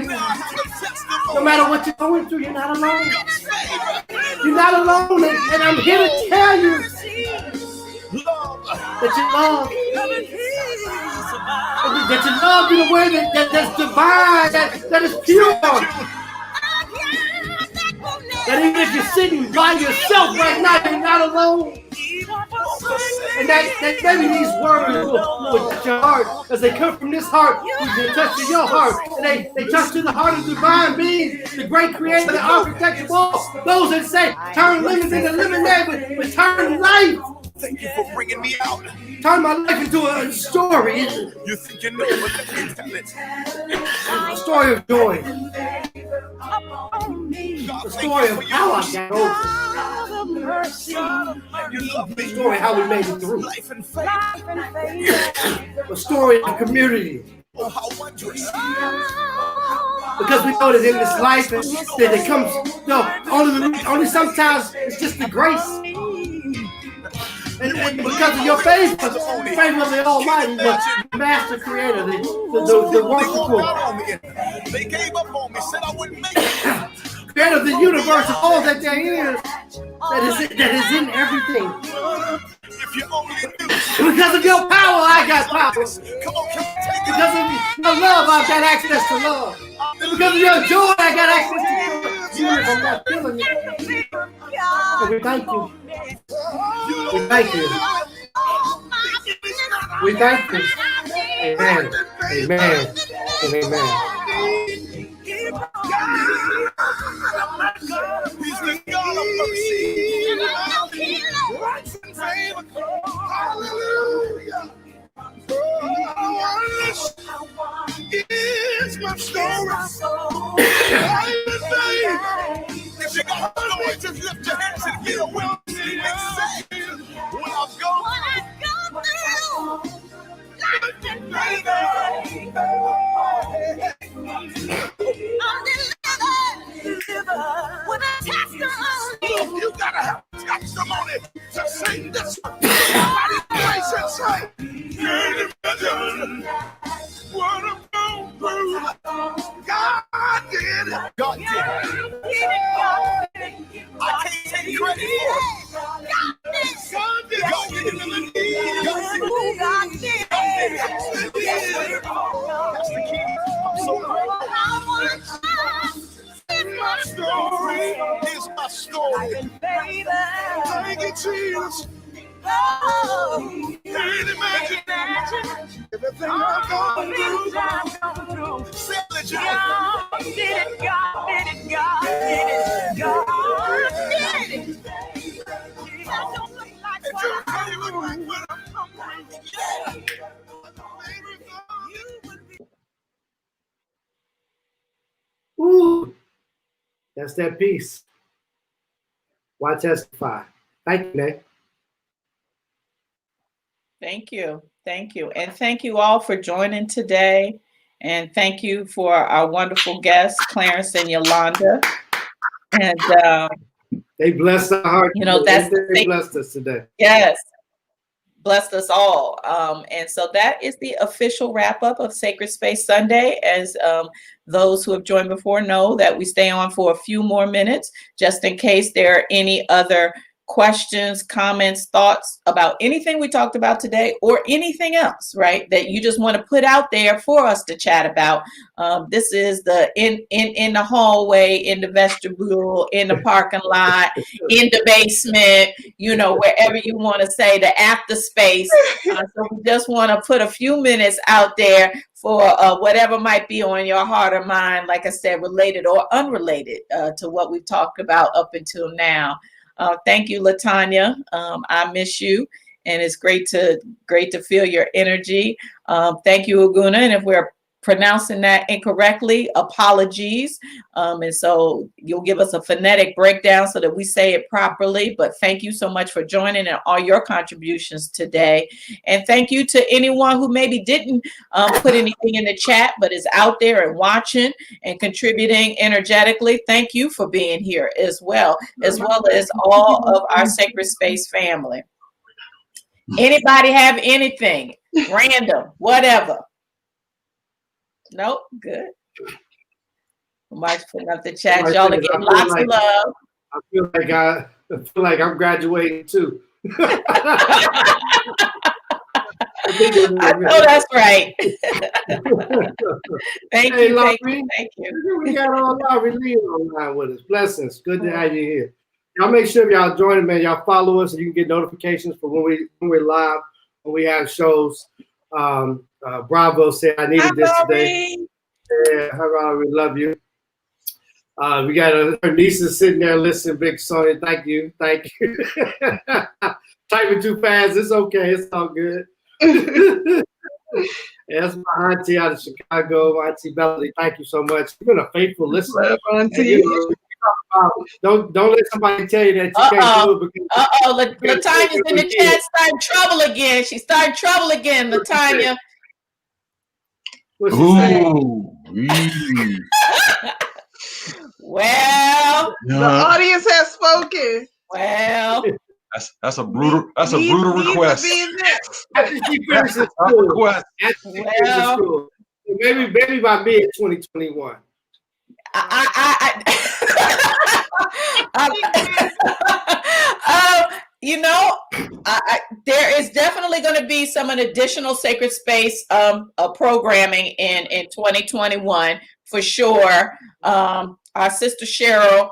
S1: no matter what you're going through, you're not alone. You're not alone, and I'm here to tell you that you love. That you love in a way that's divine, that is pure. That even if you're sitting by yourself right now, you're not alone. And that maybe these words will touch your heart. As they come from this heart, they touch to your heart. And they touch to the heart of the divine being, the great creator, the architect of all. Those that say, turn lemons into lemonade, but turn life.
S5: Thank you for bringing me out.
S1: Turn my life into a story.
S5: You think you know, but let me tell it.
S1: A story of joy. A story of how I got over. A story of how we made it through. A story of community.
S5: Oh, how wondrous.
S1: Because we know that in this life that it comes, only sometimes it's just the grace. And because of your faith, the favor of the Almighty, the Master Creator, the worshipful.
S5: They gave up on me, said I wouldn't make it.
S1: Creator of the universe and all that there is, that is in everything.
S5: If you only knew.
S1: Because of your power, I got power.
S5: Come on, take it.
S1: Because of your love, I've got access to love. And because of your joy, I got access to joy. Even if I'm not feeling it. And we thank you. We thank you. We thank you. Amen. Amen. And amen.
S5: He's the God of mercy. Hallelujah. It's my story. If you got a story, just lift your hands and get a will and say, when I've gone through, with a testimony. You gotta have a testimony to sing this one. Somebody praise and say, can't imagine what I'm going through. God did it. God did it. I can't take credit for it. God did it. God did it. God did it. That's the key. I'm so grateful. It's my story. It's my story. Thank you, Jesus. Can't imagine everything I've gone through. Celebrate. God did it. God did it. God did it. God did it. It don't really look like what I'm coming. Yeah.
S1: That's that peace. Why testify? Thank you, Nick.
S2: Thank you. Thank you. And thank you all for joining today. And thank you for our wonderful guests, Clarence and Yolanda. And
S1: they blessed our heart.
S2: You know,
S1: they blessed us today.
S2: Yes. Blessed us all. And so that is the official wrap up of Sacred Space Sunday. As those who have joined before know that we stay on for a few more minutes, just in case there are any other questions, comments, thoughts about anything we talked about today or anything else, right, that you just want to put out there for us to chat about. This is the in the hallway, in the vestibule, in the parking lot, in the basement, you know, wherever you want to say, the after space. So we just want to put a few minutes out there for whatever might be on your heart or mind, like I said, related or unrelated to what we've talked about up until now. Thank you, LaTanya. I miss you, and it's great to feel your energy. Thank you, Aguna. And if we're pronouncing that incorrectly, apologies. And so you'll give us a phonetic breakdown so that we say it properly. But thank you so much for joining and all your contributions today. And thank you to anyone who maybe didn't put anything in the chat, but is out there and watching and contributing energetically. Thank you for being here as well as all of our Sacred Space family. Anybody have anything random, whatever? Nope, good. Mark's putting up the chat. Y'all are getting lots of love.
S1: I feel like I'm graduating too.
S2: I know that's right. Thank you.
S1: We got all our leaders online with us. Blessings. Good to have you here. Y'all make sure y'all join us, man. Y'all follow us so you can get notifications for when we're live, when we have shows. Bravo said I needed this today. Yeah, hi, we love you. We got her nieces sitting there listening, Big Sonia. Thank you. Typing too fast. It's okay. It's all good. That's my auntie out of Chicago, my auntie Melody. Thank you so much. You've been a faithful listener.
S3: Auntie.
S1: Don't let somebody tell you that you can't do it.
S2: LaTanya's in the chat starting trouble again. She's starting trouble again, LaTanya.
S4: Ooh.
S2: Well,
S3: the audience has spoken.
S2: Well,
S4: that's a brutal request.
S1: After she finishes school. Maybe by mid 2021.
S2: You know, there is definitely going to be some additional Sacred Space programming in 2021 for sure. Our sister Cheryl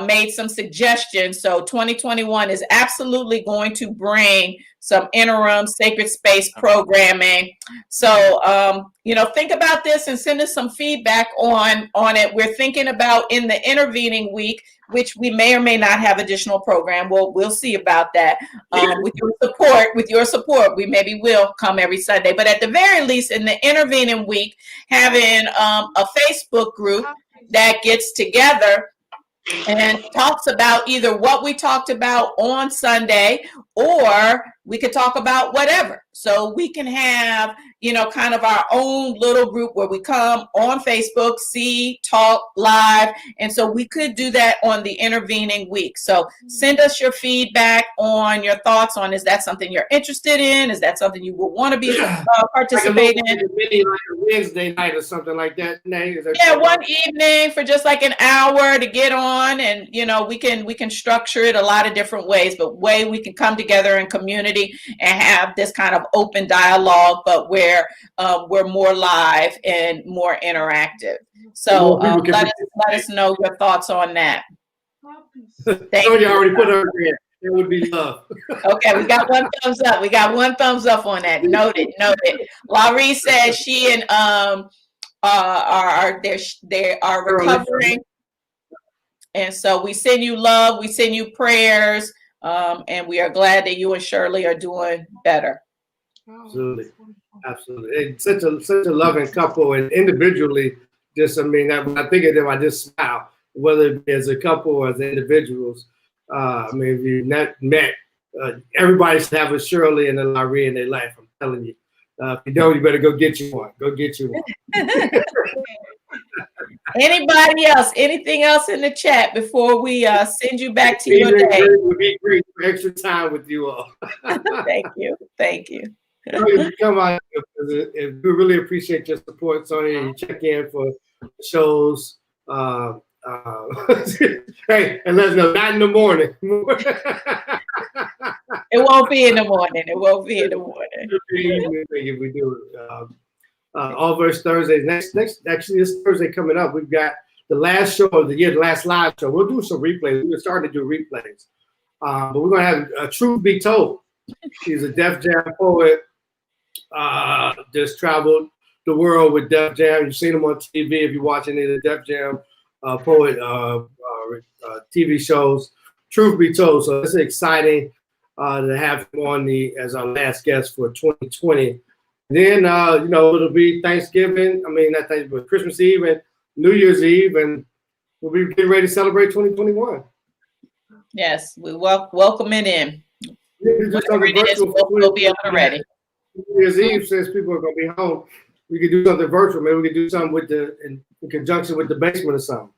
S2: made some suggestions. So 2021 is absolutely going to bring some interim Sacred Space programming. So, you know, think about this and send us some feedback on it. We're thinking about in the intervening week, which we may or may not have additional program. We'll see about that. With your support, we maybe will come every Sunday. But at the very least, in the intervening week, having a Facebook group that gets together and talks about either what we talked about on Sunday, or we could talk about whatever. So we can have, you know, kind of our own little group where we come on Facebook, see, talk live. And so we could do that on the intervening week. So send us your feedback on your thoughts on, is that something you're interested in? Is that something you would want to be participating in?
S1: Like a Wednesday night or something like that.
S2: Yeah, one evening for just like an hour to get on, and you know, we can structure it a lot of different ways, but we can come together in community and have this kind of open dialogue, but where we're more live and more interactive. So let us know your thoughts on that.
S1: Thank you. Already put her in. It would be love.
S2: Okay, we got one thumbs up. We got one thumbs up on that. Noted. Laurie says she and they are recovering, and so we send you love. We send you prayers, and we are glad that you and Shirley are doing better.
S1: Absolutely. It's such a loving couple, and individually, just I mean, when I think of them, I just smile. whether it be as a couple or as individuals. I mean, if you've not met, everybody should have a Shirley and a Larry in their life. I'm telling you. If you don't, you better go get you one. Go get you one.
S2: Anybody else? Anything else in the chat before we send you back to your day?
S1: It would be great for extra time with you all.
S2: Thank you. Thank you.
S1: You come out, we really appreciate your support, Sonia. You check in for shows. Hey, and let us know, not in the morning.
S2: It won't be in the morning. It won't be in the morning.
S1: If we do it. All verse Thursdays. Actually, this Thursday coming up, we've got the last show of the year, the last live show. We'll do some replays. We're starting to do replays. But we're going to have a Truth Be Told. She's a Def Jam poet. Just traveled the world with Def Jam. You've seen him on TV if you watch any of the Def Jam poet TV shows. Truth Be Told. So it's exciting to have him on as our last guest for 2020. Then, it'll be Thanksgiving. I mean, not Thanksgiving, but Christmas Eve and New Year's Eve. And we'll be getting ready to celebrate 2021.
S2: Yes, we welcome it in.
S1: We'll
S2: be up and ready.
S1: New Year's Eve, since people are going to be home, we could do something virtual. Maybe we could do something in conjunction with the basement or something.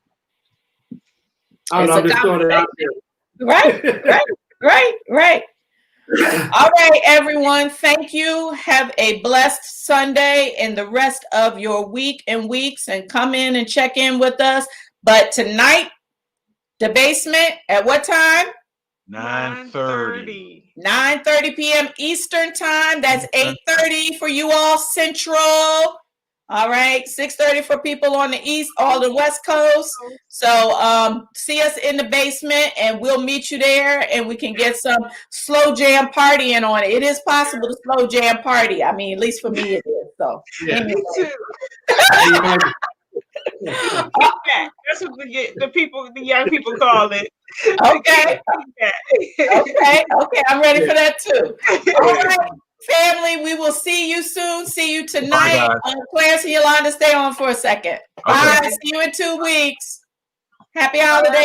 S1: I don't know. I'm just throwing it out there.
S2: Right. All right, everyone. Thank you. Have a blessed Sunday and the rest of your week and weeks, and come in and check in with us. But tonight, the basement at what time?
S4: 9:30.
S2: 9:30 p.m. Eastern time. That's 8:30 for you all Central. All right, 6:30 for people on the East, all the West Coast. So see us in the basement, and we'll meet you there, and we can get some slow jam partying on it. It is possible to slow jam party. I mean, at least for me, it is. So,
S1: yeah.
S2: Anyway.
S3: Okay, that's what the young people call it.
S2: Okay. Okay. I'm ready for that too. All right. Family, we will see you soon. See you tonight. Clarence and Yolanda, stay on for a second. Bye. See you in 2 weeks. Happy holidays.